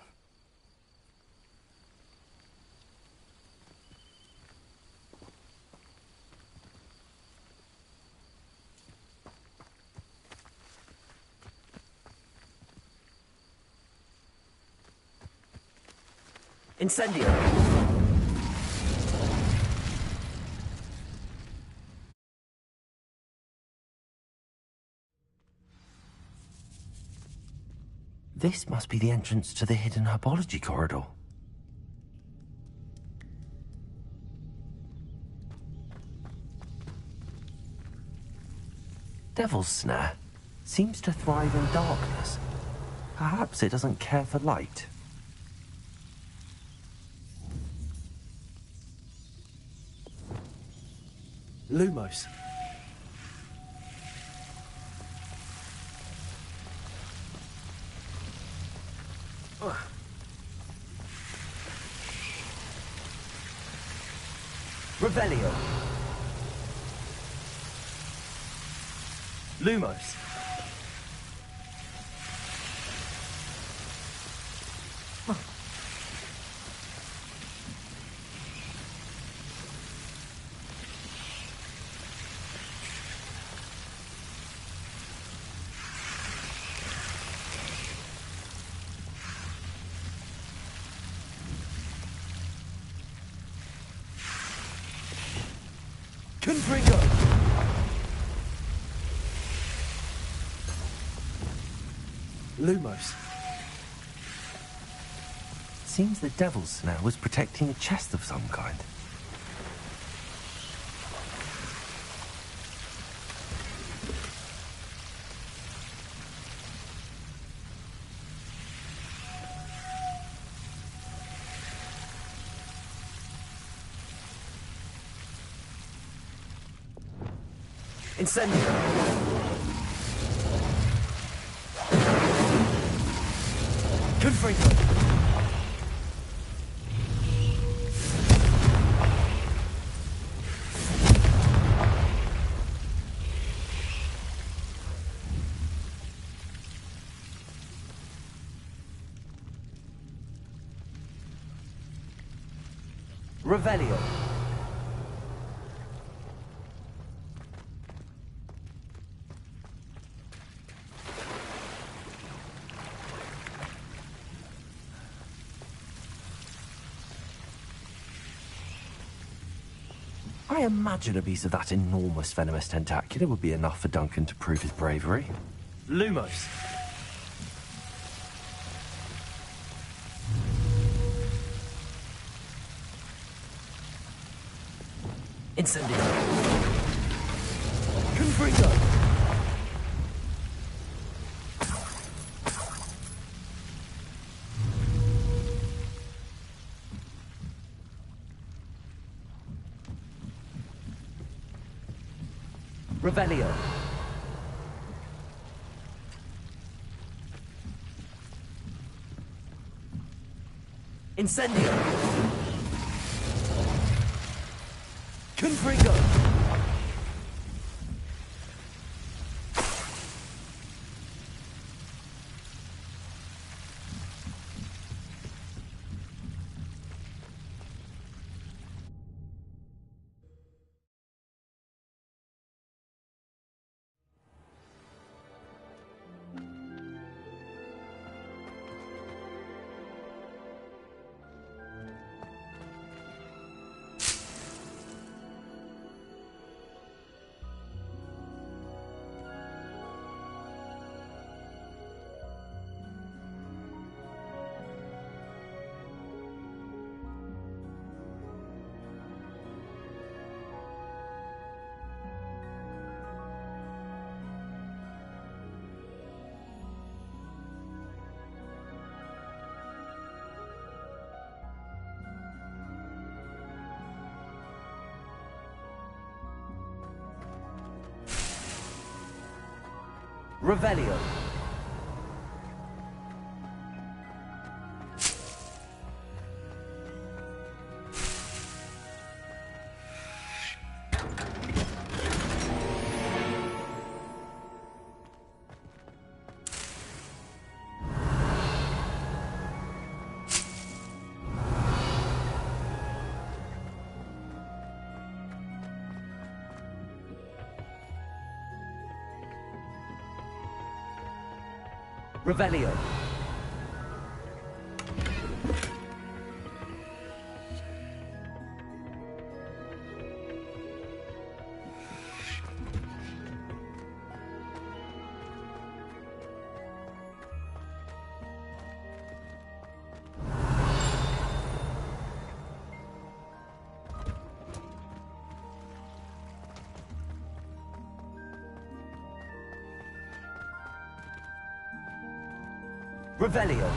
Incendio! This must be the entrance to the hidden herbology corridor. Devil's Snare seems to thrive in darkness. Perhaps it doesn't care for light. Lumos. Revelio. Lumos. Confringo! Lumos. Seems the Devil's Snare was protecting a chest of some kind. Incendio! Confringo! Revelio. I imagine a piece of that enormous venomous tentacula would be enough for Duncan to prove his bravery. Lumos. Incendio. Confringo. Revelio. Incendio. Confringo. Revelio. Revelio. Revelio.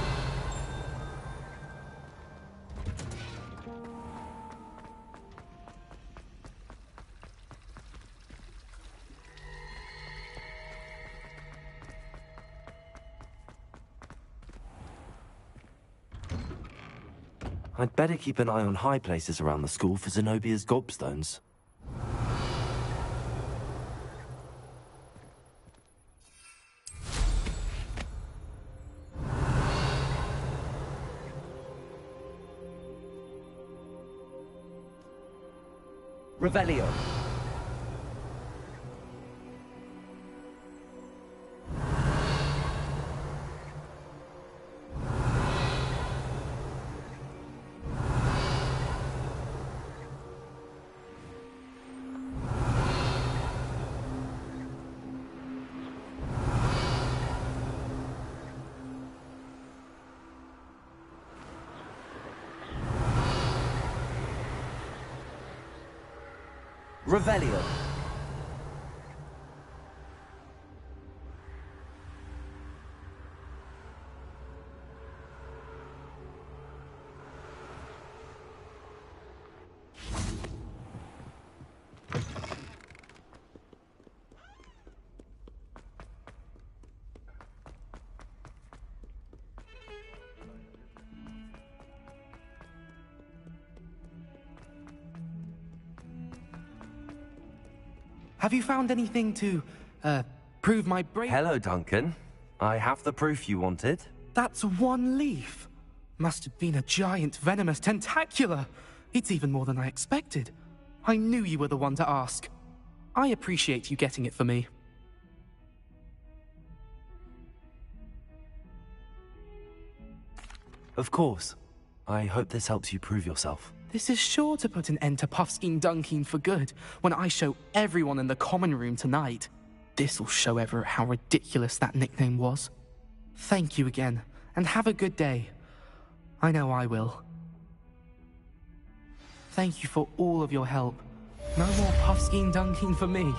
I'd better keep an eye on high places around the school for Zenobia's gobstones. Revelio. Revelio. Have you found anything to, prove my brain? Hello, Duncan. I have the proof you wanted. That's one leaf. Must have been a giant venomous tentacula. It's even more than I expected. I knew you were the one to ask. I appreciate you getting it for me. Of course. I hope this helps you prove yourself. This is sure to put an end to Puffskein Dunkin for good when I show everyone in the common room tonight. This'll show Everett how ridiculous that nickname was. Thank you again, and have a good day. I know I will. Thank you for all of your help. No more Puffskein Dunkin for me.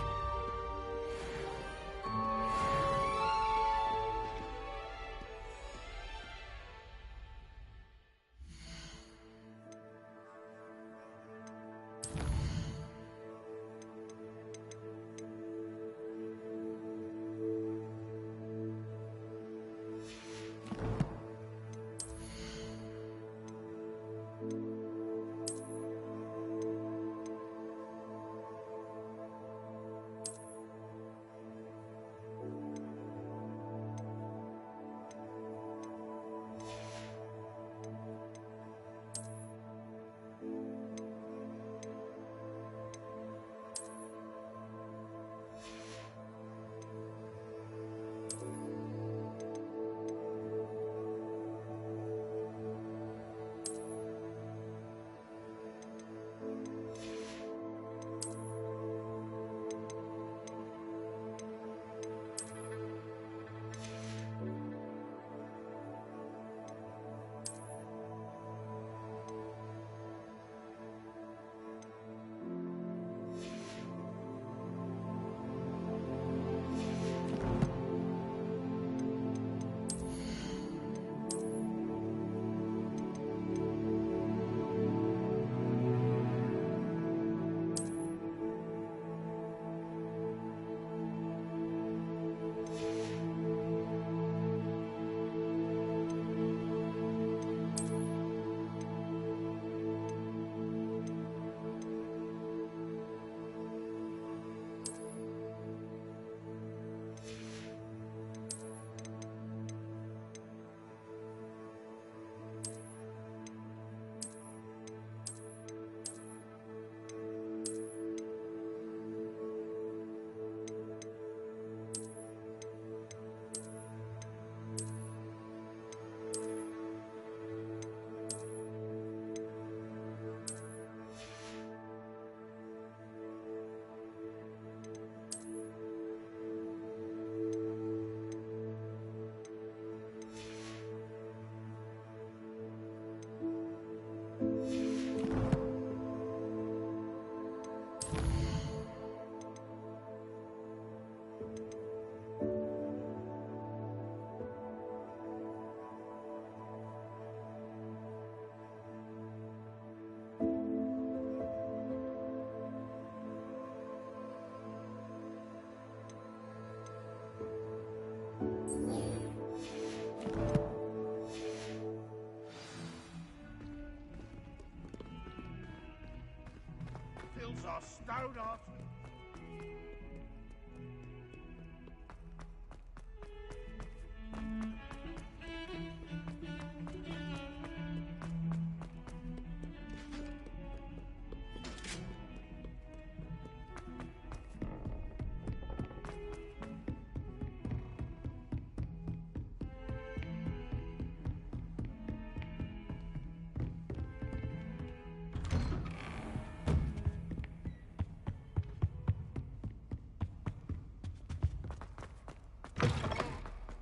stone off.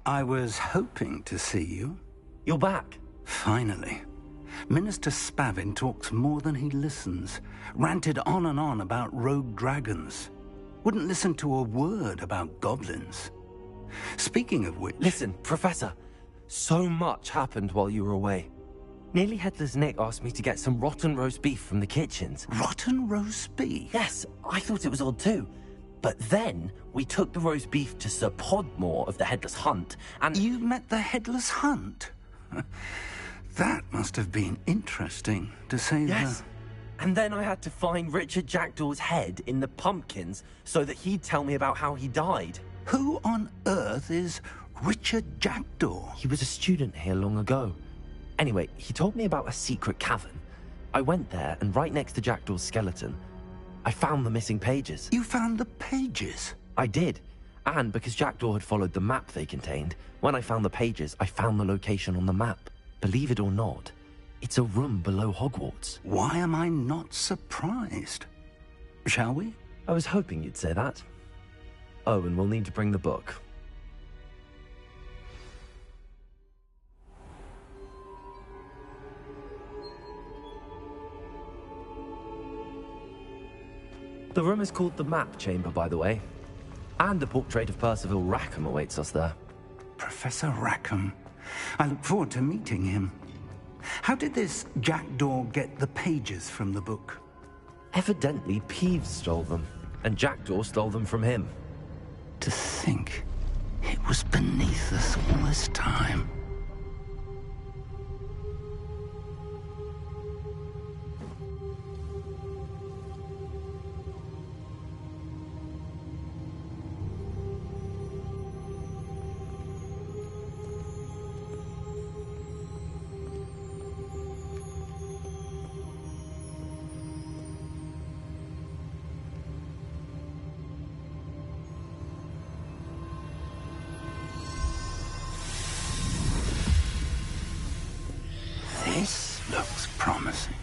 I was hoping to see you. You're back. Finally. Minister Spavin talks more than he listens. Ranted on and on about rogue dragons. Wouldn't listen to a word about goblins. Speaking of which... Listen, Professor. So much happened while you were away. Nearly Headless Nick asked me to get some rotten roast beef from the kitchens. Rotten roast beef? Yes, I thought it was odd too. But then, we took the roast beef to Sir Podmore of the Headless Hunt, and... You met the Headless Hunt? That must have been interesting, to say Yes. And then I had to find Richard Jackdaw's head in the pumpkins so that he'd tell me about how he died. Who on earth is Richard Jackdaw? He was a student here long ago. Anyway, he told me about a secret cavern. I went there, and right next to Jackdaw's skeleton, I found the missing pages. You found the pages? I did. And because Jackdaw had followed the map they contained, when I found the pages, I found the location on the map. Believe it or not, it's a room below Hogwarts. Why am I not surprised? Shall we? I was hoping you'd say that. Oh, and we'll need to bring the book. The room is called the Map Chamber, by the way. And a portrait of Percival Rackham awaits us there. Professor Rackham. I look forward to meeting him. How did this Jackdaw get the pages from the book? Evidently, Peeves stole them, and Jackdaw stole them from him. To think it was beneath us all this time. This looks promising.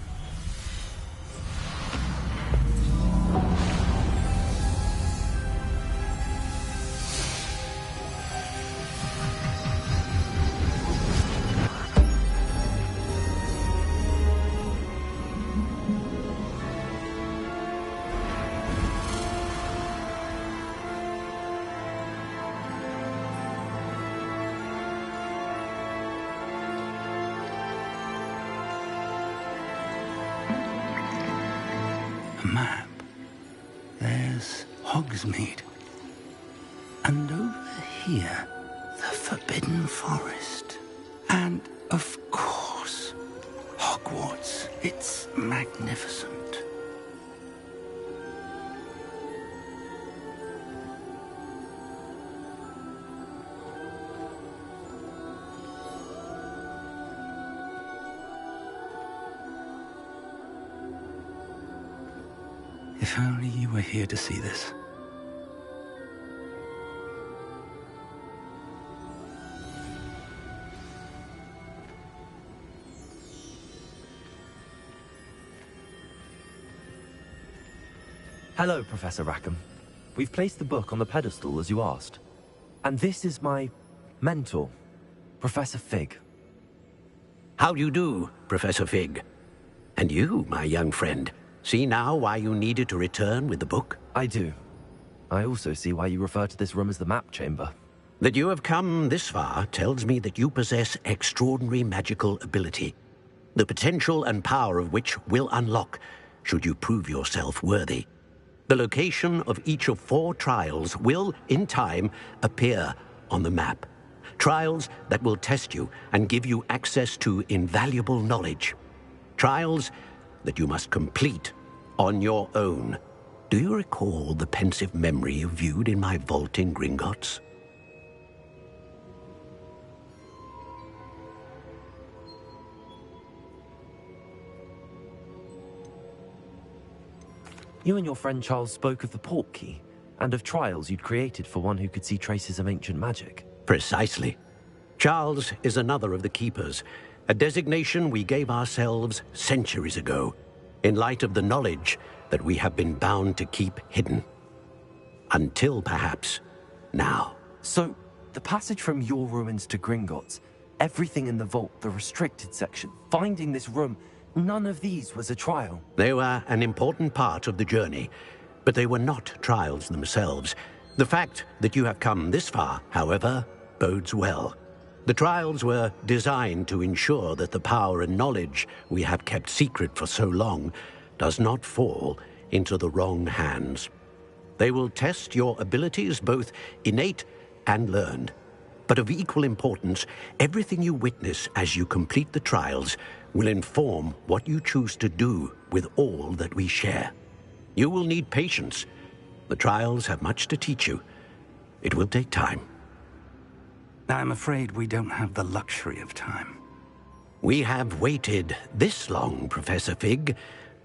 Map. There's Hogsmeade. And over here, the Forbidden Forest. And, of course, Hogwarts. It's magnificent. If only you were here to see this. Hello, Professor Rackham. We've placed the book on the pedestal, as you asked. And this is my mentor, Professor Fig. How do you do, Professor Fig? And you, my young friend, see now why you needed to return with the book? I do. I also see why you refer to this room as the Map Chamber. That you have come this far tells me that you possess extraordinary magical ability, the potential and power of which will unlock should you prove yourself worthy. The location of each of 4 trials will, in time, appear on the map. Trials that will test you and give you access to invaluable knowledge. Trials that you must complete on your own. Do you recall the pensive memory you viewed in my vault in Gringotts? You and your friend Charles spoke of the port key, and of trials you'd created for one who could see traces of ancient magic. Precisely. Charles is another of the keepers, a designation we gave ourselves centuries ago, in light of the knowledge that we have been bound to keep hidden. Until, perhaps, now. So, the passage from your ruins to Gringotts, everything in the vault, the restricted section, finding this room, none of these was a trial. They were an important part of the journey, but they were not trials themselves. The fact that you have come this far, however, bodes well. The trials were designed to ensure that the power and knowledge we have kept secret for so long does not fall into the wrong hands. They will test your abilities, both innate and learned. But of equal importance, everything you witness as you complete the trials will inform what you choose to do with all that we share. You will need patience. The trials have much to teach you. It will take time. I'm afraid we don't have the luxury of time. We have waited this long, Professor Fig.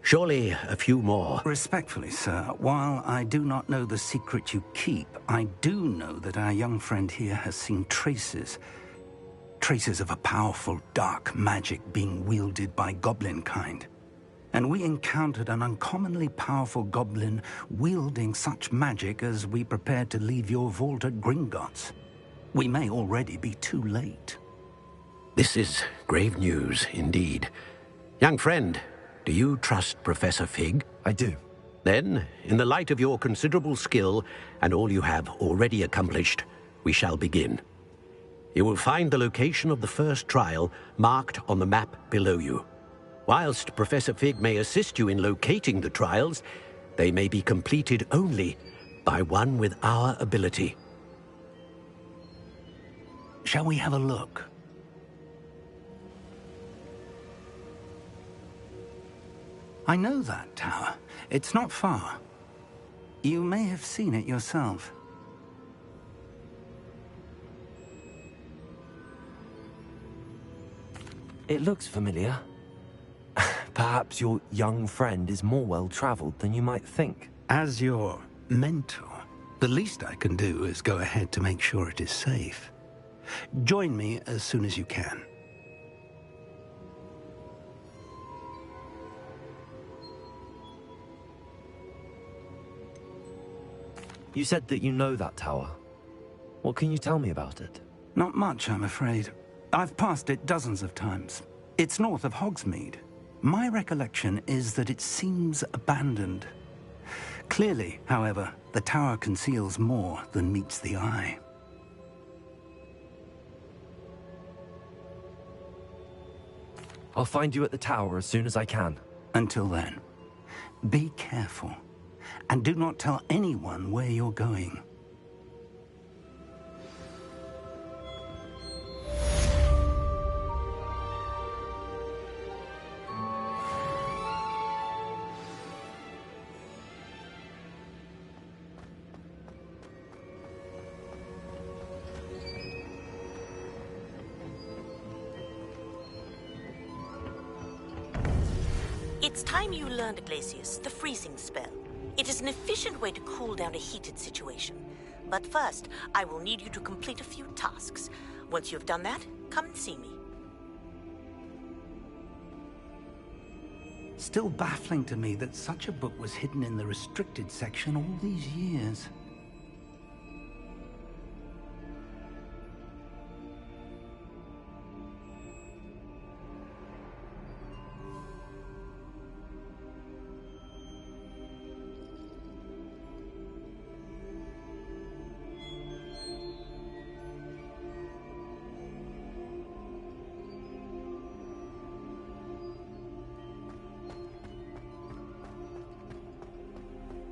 Surely a few more. Respectfully, sir, while I do not know the secret you keep, I do know that our young friend here has seen traces of a powerful dark magic being wielded by goblin kind. And we encountered an uncommonly powerful goblin wielding such magic as we prepared to leave your vault at Gringotts. We may already be too late. This is grave news indeed. Young friend, do you trust Professor Fig? I do. Then, in the light of your considerable skill and all you have already accomplished, we shall begin. You will find the location of the first trial marked on the map below you. Whilst Professor Fig may assist you in locating the trials, they may be completed only by one with our ability. Shall we have a look? I know that tower. It's not far. You may have seen it yourself. It looks familiar. Perhaps your young friend is more well-traveled than you might think. As your mentor, the least I can do is go ahead to make sure it is safe. Join me as soon as you can. You said that you know that tower. What can you tell me about it? Not much, I'm afraid. I've passed it dozens of times. It's north of Hogsmeade. My recollection is that it seems abandoned. Clearly, however, the tower conceals more than meets the eye. I'll find you at the tower as soon as I can. Until then, be careful. And do not tell anyone where you're going. It's time you learned, Glacius, the freezing spell. It is an efficient way to cool down a heated situation. But first, I will need you to complete a few tasks. Once you've done that, come and see me. Still baffling to me that such a book was hidden in the restricted section all these years.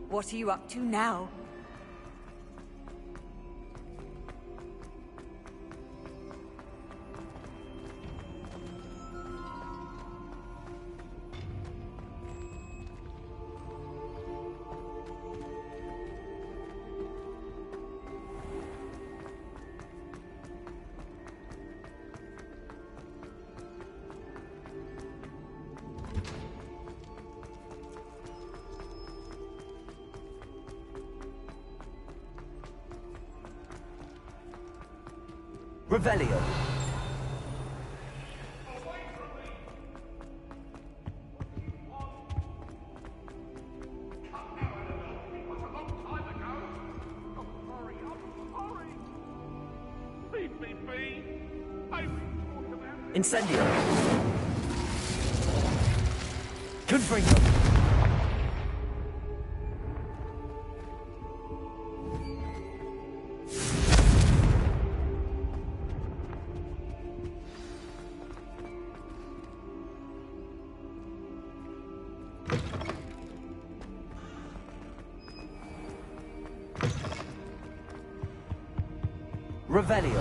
What are you up to now? Revelio. Incendio. Confringo. Revelio.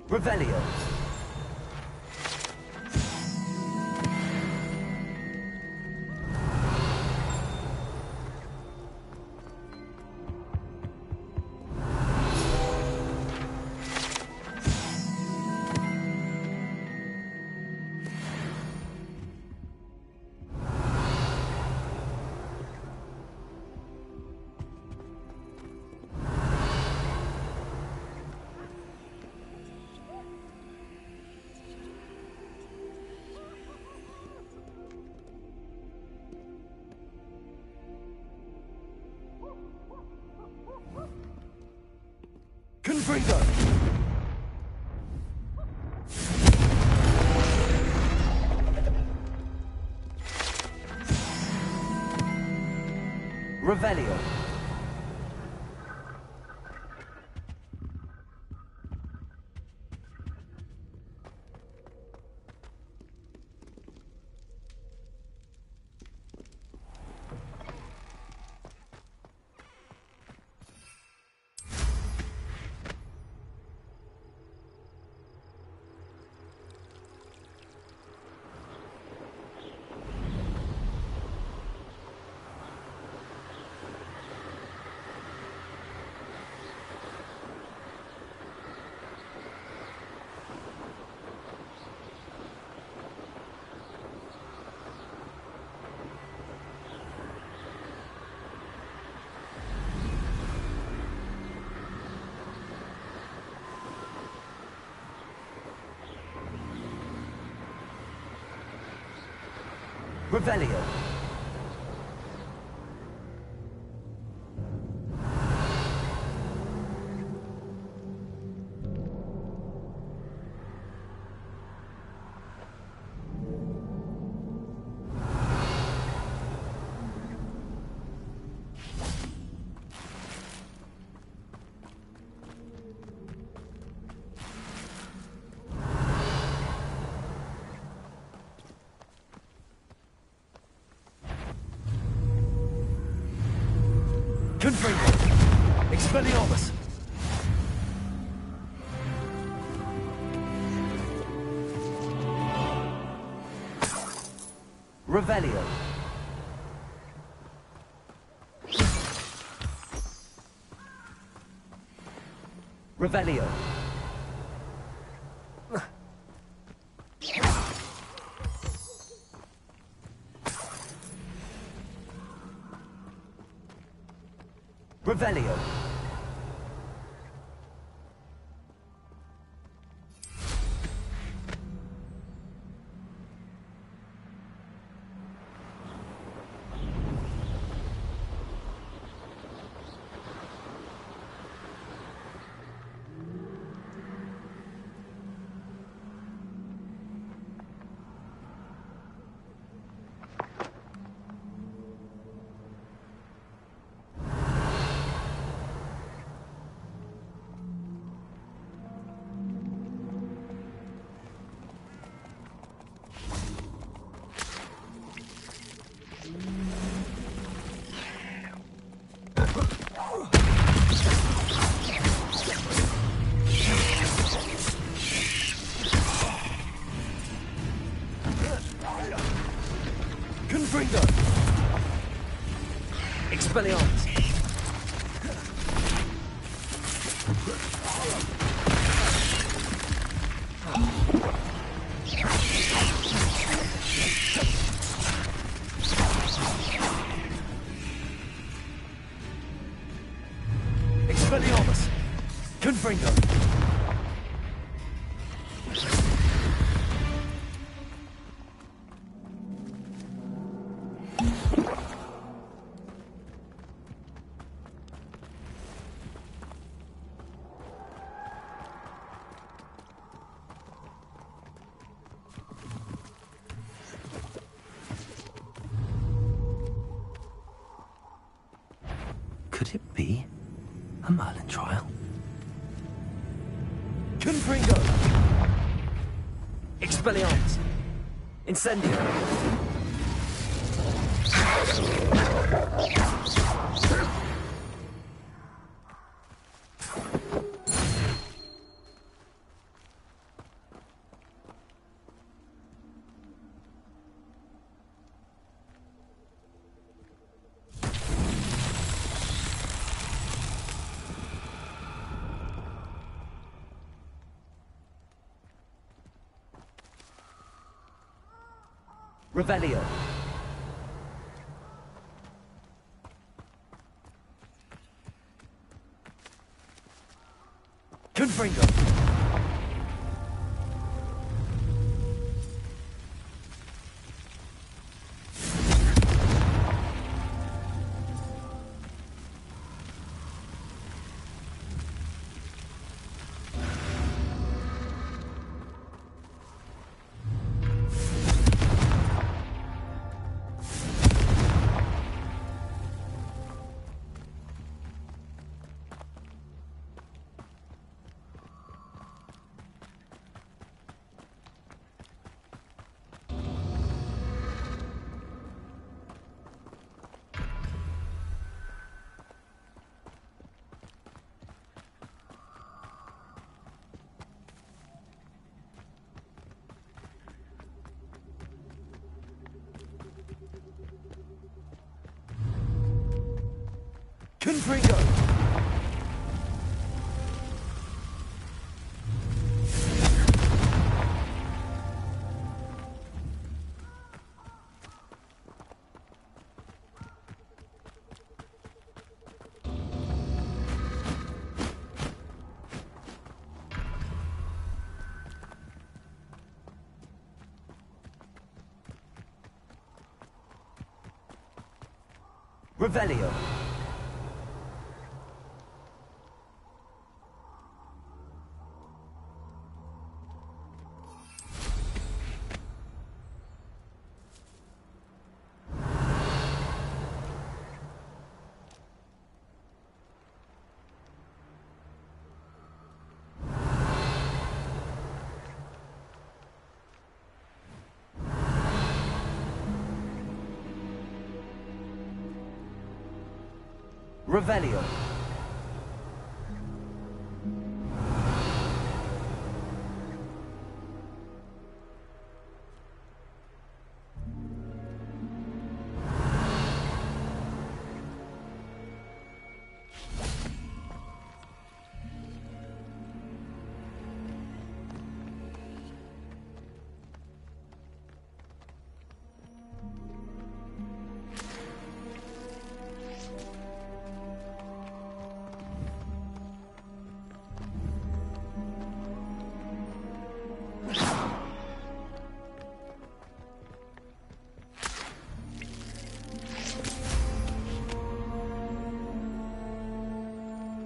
Revelio. Confringo. Revelio. Revelio. Confringo. Expelliarmus. Revelio. Revelio. Revelio. Confringo! Expelliarmus! Expelliarmus! Confringo! Could it be a Merlin trial? Confringo! Expelliarmus! Incendio! Revelio. Confringo. Confringo! Revelio. Revelio.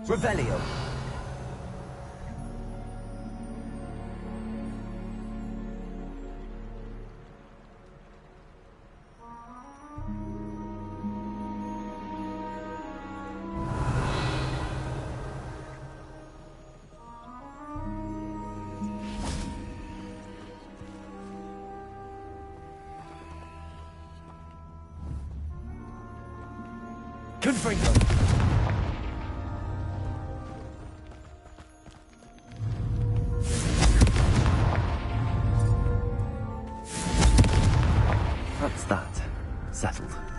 Revelio. Confringo. That's that. Settled. settled.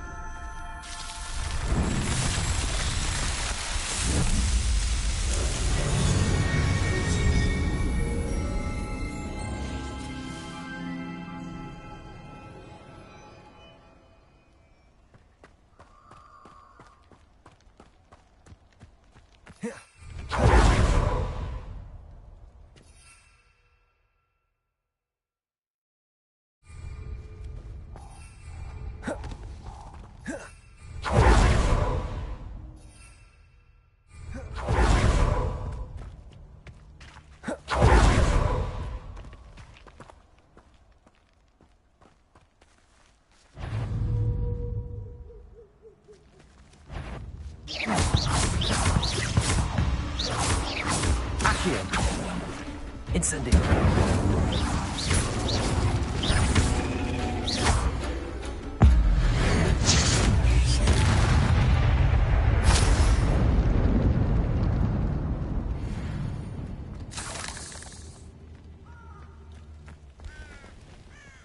Incendio.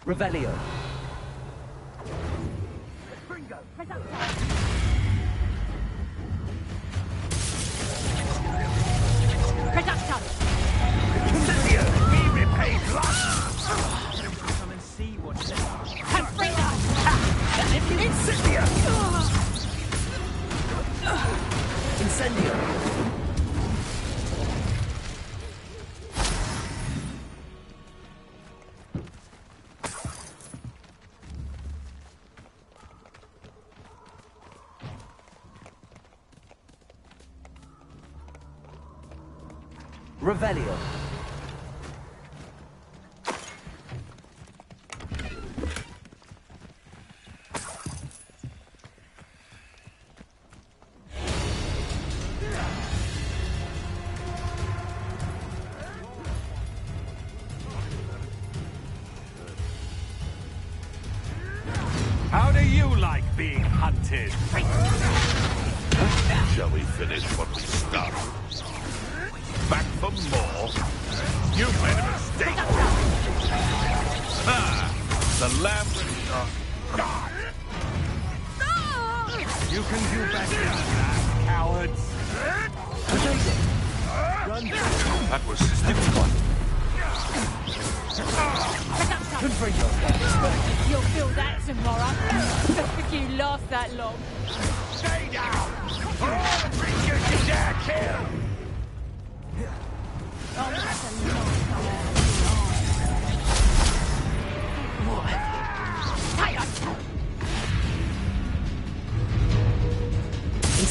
Revelio. Revelio. How do you like being hunted? Shall we finish what we started? Back for more? You've made a mistake! The lamb You can do better than that, cowards! Run! That was stupid. You'll feel that tomorrow. Don't think you last that long. Stay down! For all the creatures you dare kill!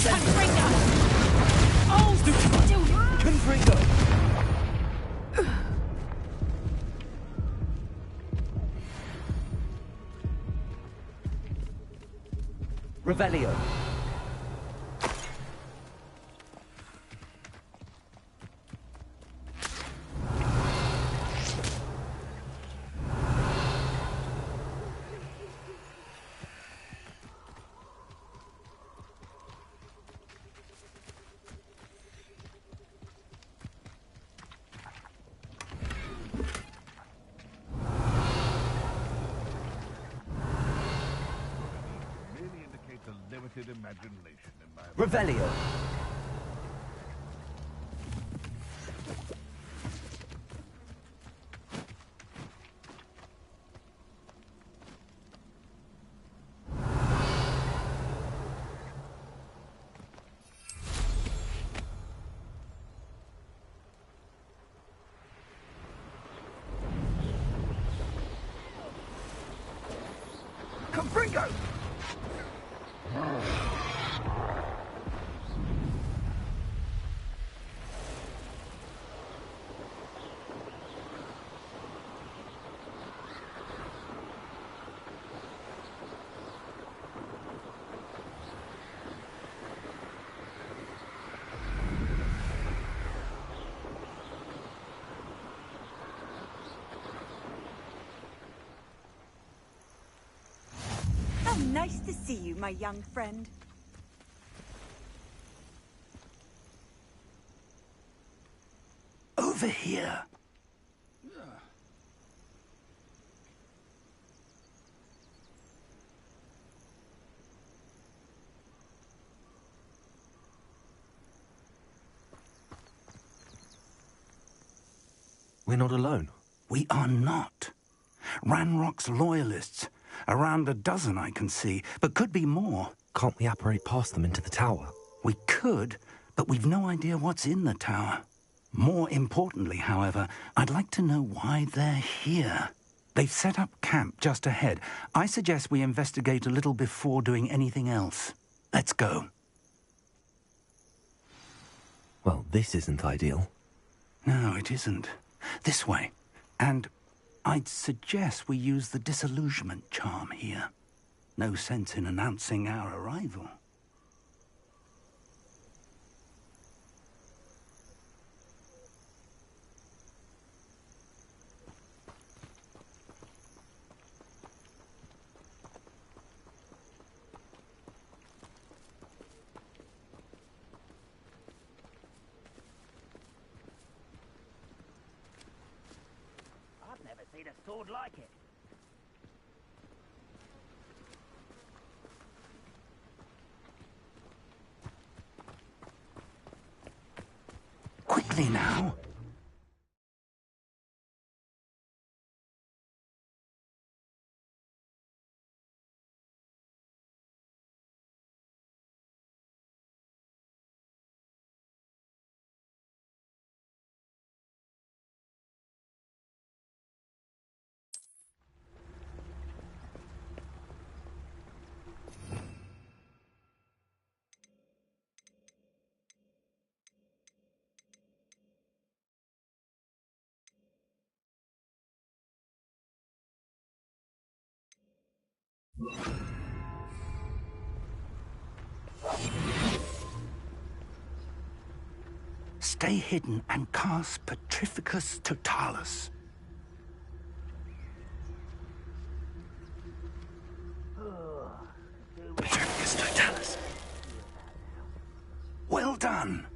Confringo! Oh, Confringo! Revelio. Imagination in my Revelio. Confringo! How nice to see you, my young friend. Over here. We're not alone. We are not. Ranrock's loyalists. Around a dozen I can see, but could be more. Can't we apparate past them into the tower? We could, but we've no idea what's in the tower. More importantly, however, I'd like to know why they're here. They've set up camp just ahead. I suggest we investigate a little before doing anything else. Let's go. Well, this isn't ideal. No, it isn't. This way. And I'd suggest we use the disillusionment charm here. No sense in announcing our arrival. Seen a sword like it. Quickly now. Stay hidden and cast Petrificus Totalis. Petrificus Totalis. Well done.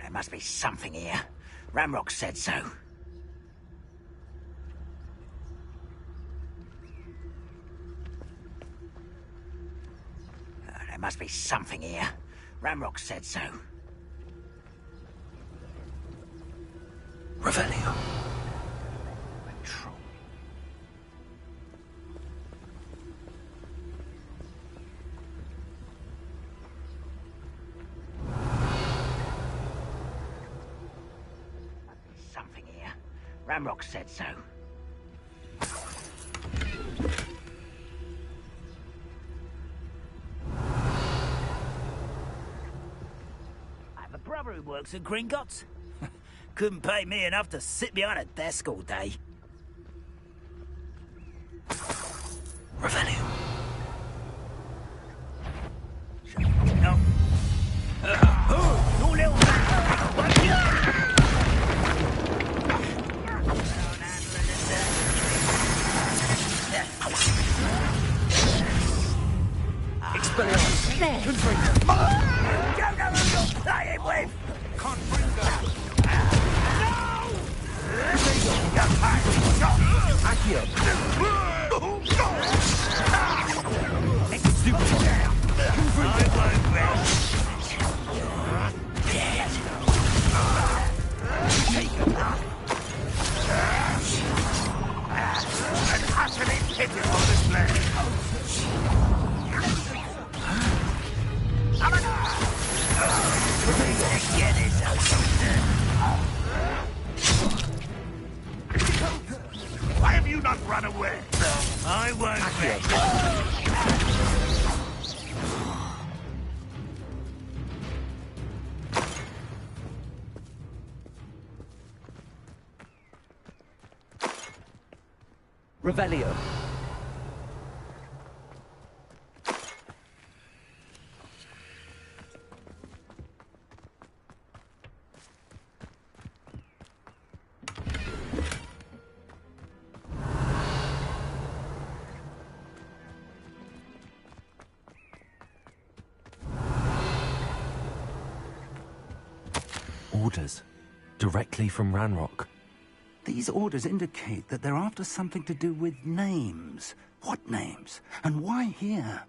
There must be something here. Ranrock said so. There must be something here. Ranrock said so. Revelio. Something here. Ranrock said so. I have a brother who works at Gringotts. Couldn't pay me enough to sit behind a desk all day. Revelio. No. You little Expelliarmus! There! Confringo! You don't know who you're playing with! Confringo! No! Accio. I won't rest. Dead. Take him. An utterly pitiful display. Why have you not run away? I won't rest. Revelio. Orders. Directly from Ranrock. These orders indicate that they're after something to do with names. What names? And why here?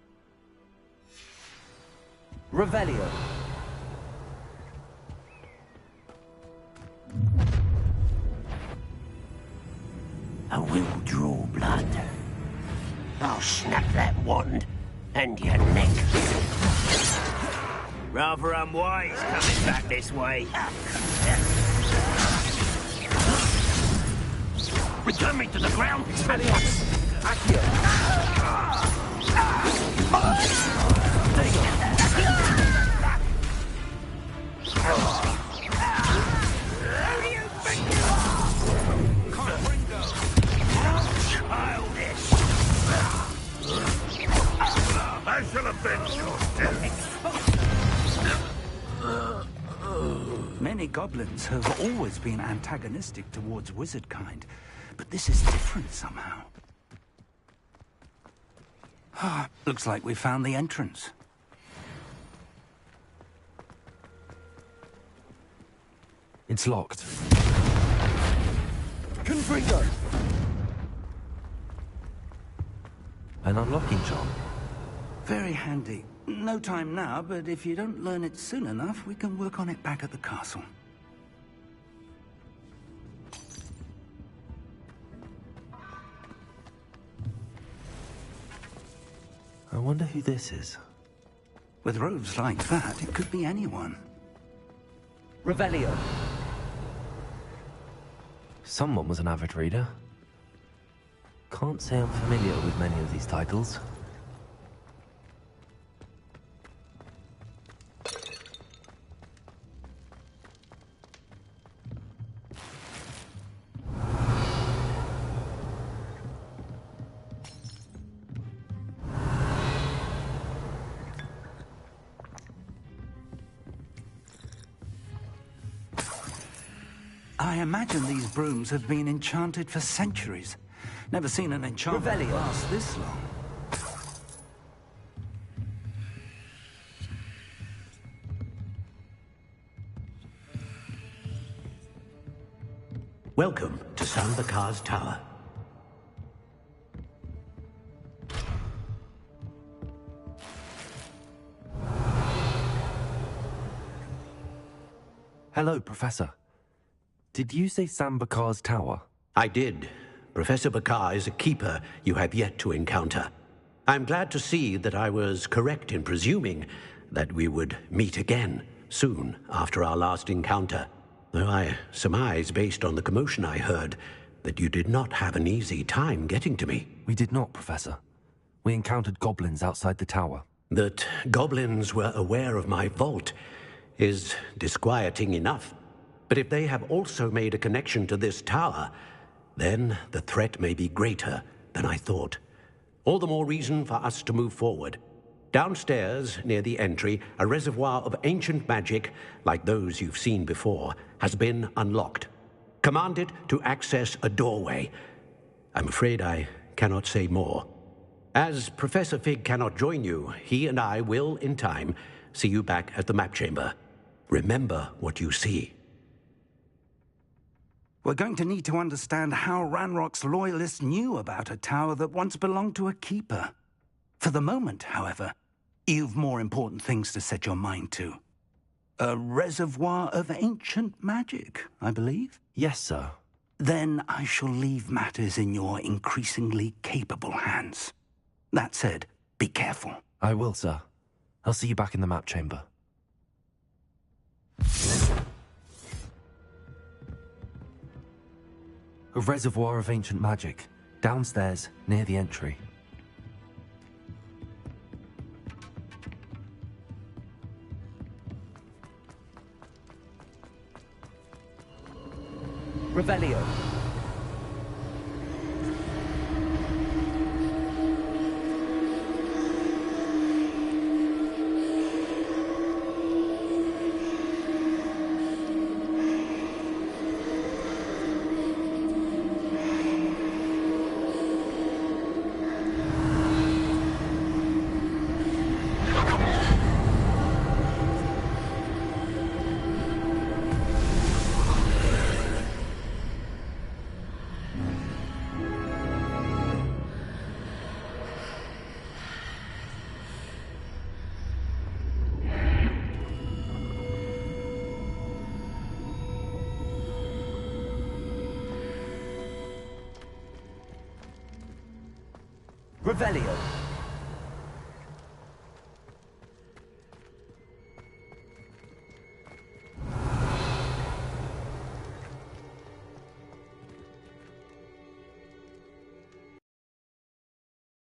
Revelio. I will draw blood. I'll snap that wand and your neck. Rather unwise coming back this way. Return me to the ground, Expelliarmus! Accio! I shall avenge your death. Many goblins have always been antagonistic towards wizard kind, but this is different somehow. Looks like we found the entrance. It's locked. Confringo! An unlocking charm. Very handy. No time now, but if you don't learn it soon enough, we can work on it back at the castle. I wonder who this is. With robes like that, it could be anyone. Revelio. Someone was an avid reader. Can't say I'm familiar with many of these titles. I imagine these brooms have been enchanted for centuries. Never seen an enchantment last this long. Welcome to Sambakar's Tower. Hello, Professor. Did you say Sambakar's Tower? I did. Professor Bakar is a keeper you have yet to encounter. I'm glad to see that I was correct in presuming that we would meet again soon after our last encounter. Though I surmise, based on the commotion I heard, that you did not have an easy time getting to me. We did not, Professor. We encountered goblins outside the tower. That goblins were aware of my vault is disquieting enough. But if they have also made a connection to this tower, then the threat may be greater than I thought. All the more reason for us to move forward. Downstairs, near the entry, a reservoir of ancient magic, like those you've seen before, has been unlocked. Command it to access a doorway. I'm afraid I cannot say more. As Professor Fig cannot join you, he and I will, in time, see you back at the map chamber. Remember what you see. We're going to need to understand how Ranrock's loyalists knew about a tower that once belonged to a keeper. For the moment, however, you've more important things to set your mind to. A reservoir of ancient magic, I believe? Yes, sir. Then I shall leave matters in your increasingly capable hands. That said, be careful. I will, sir. I'll see you back in the map chamber. A reservoir of ancient magic, downstairs, near the entry. Revelio. Revelio.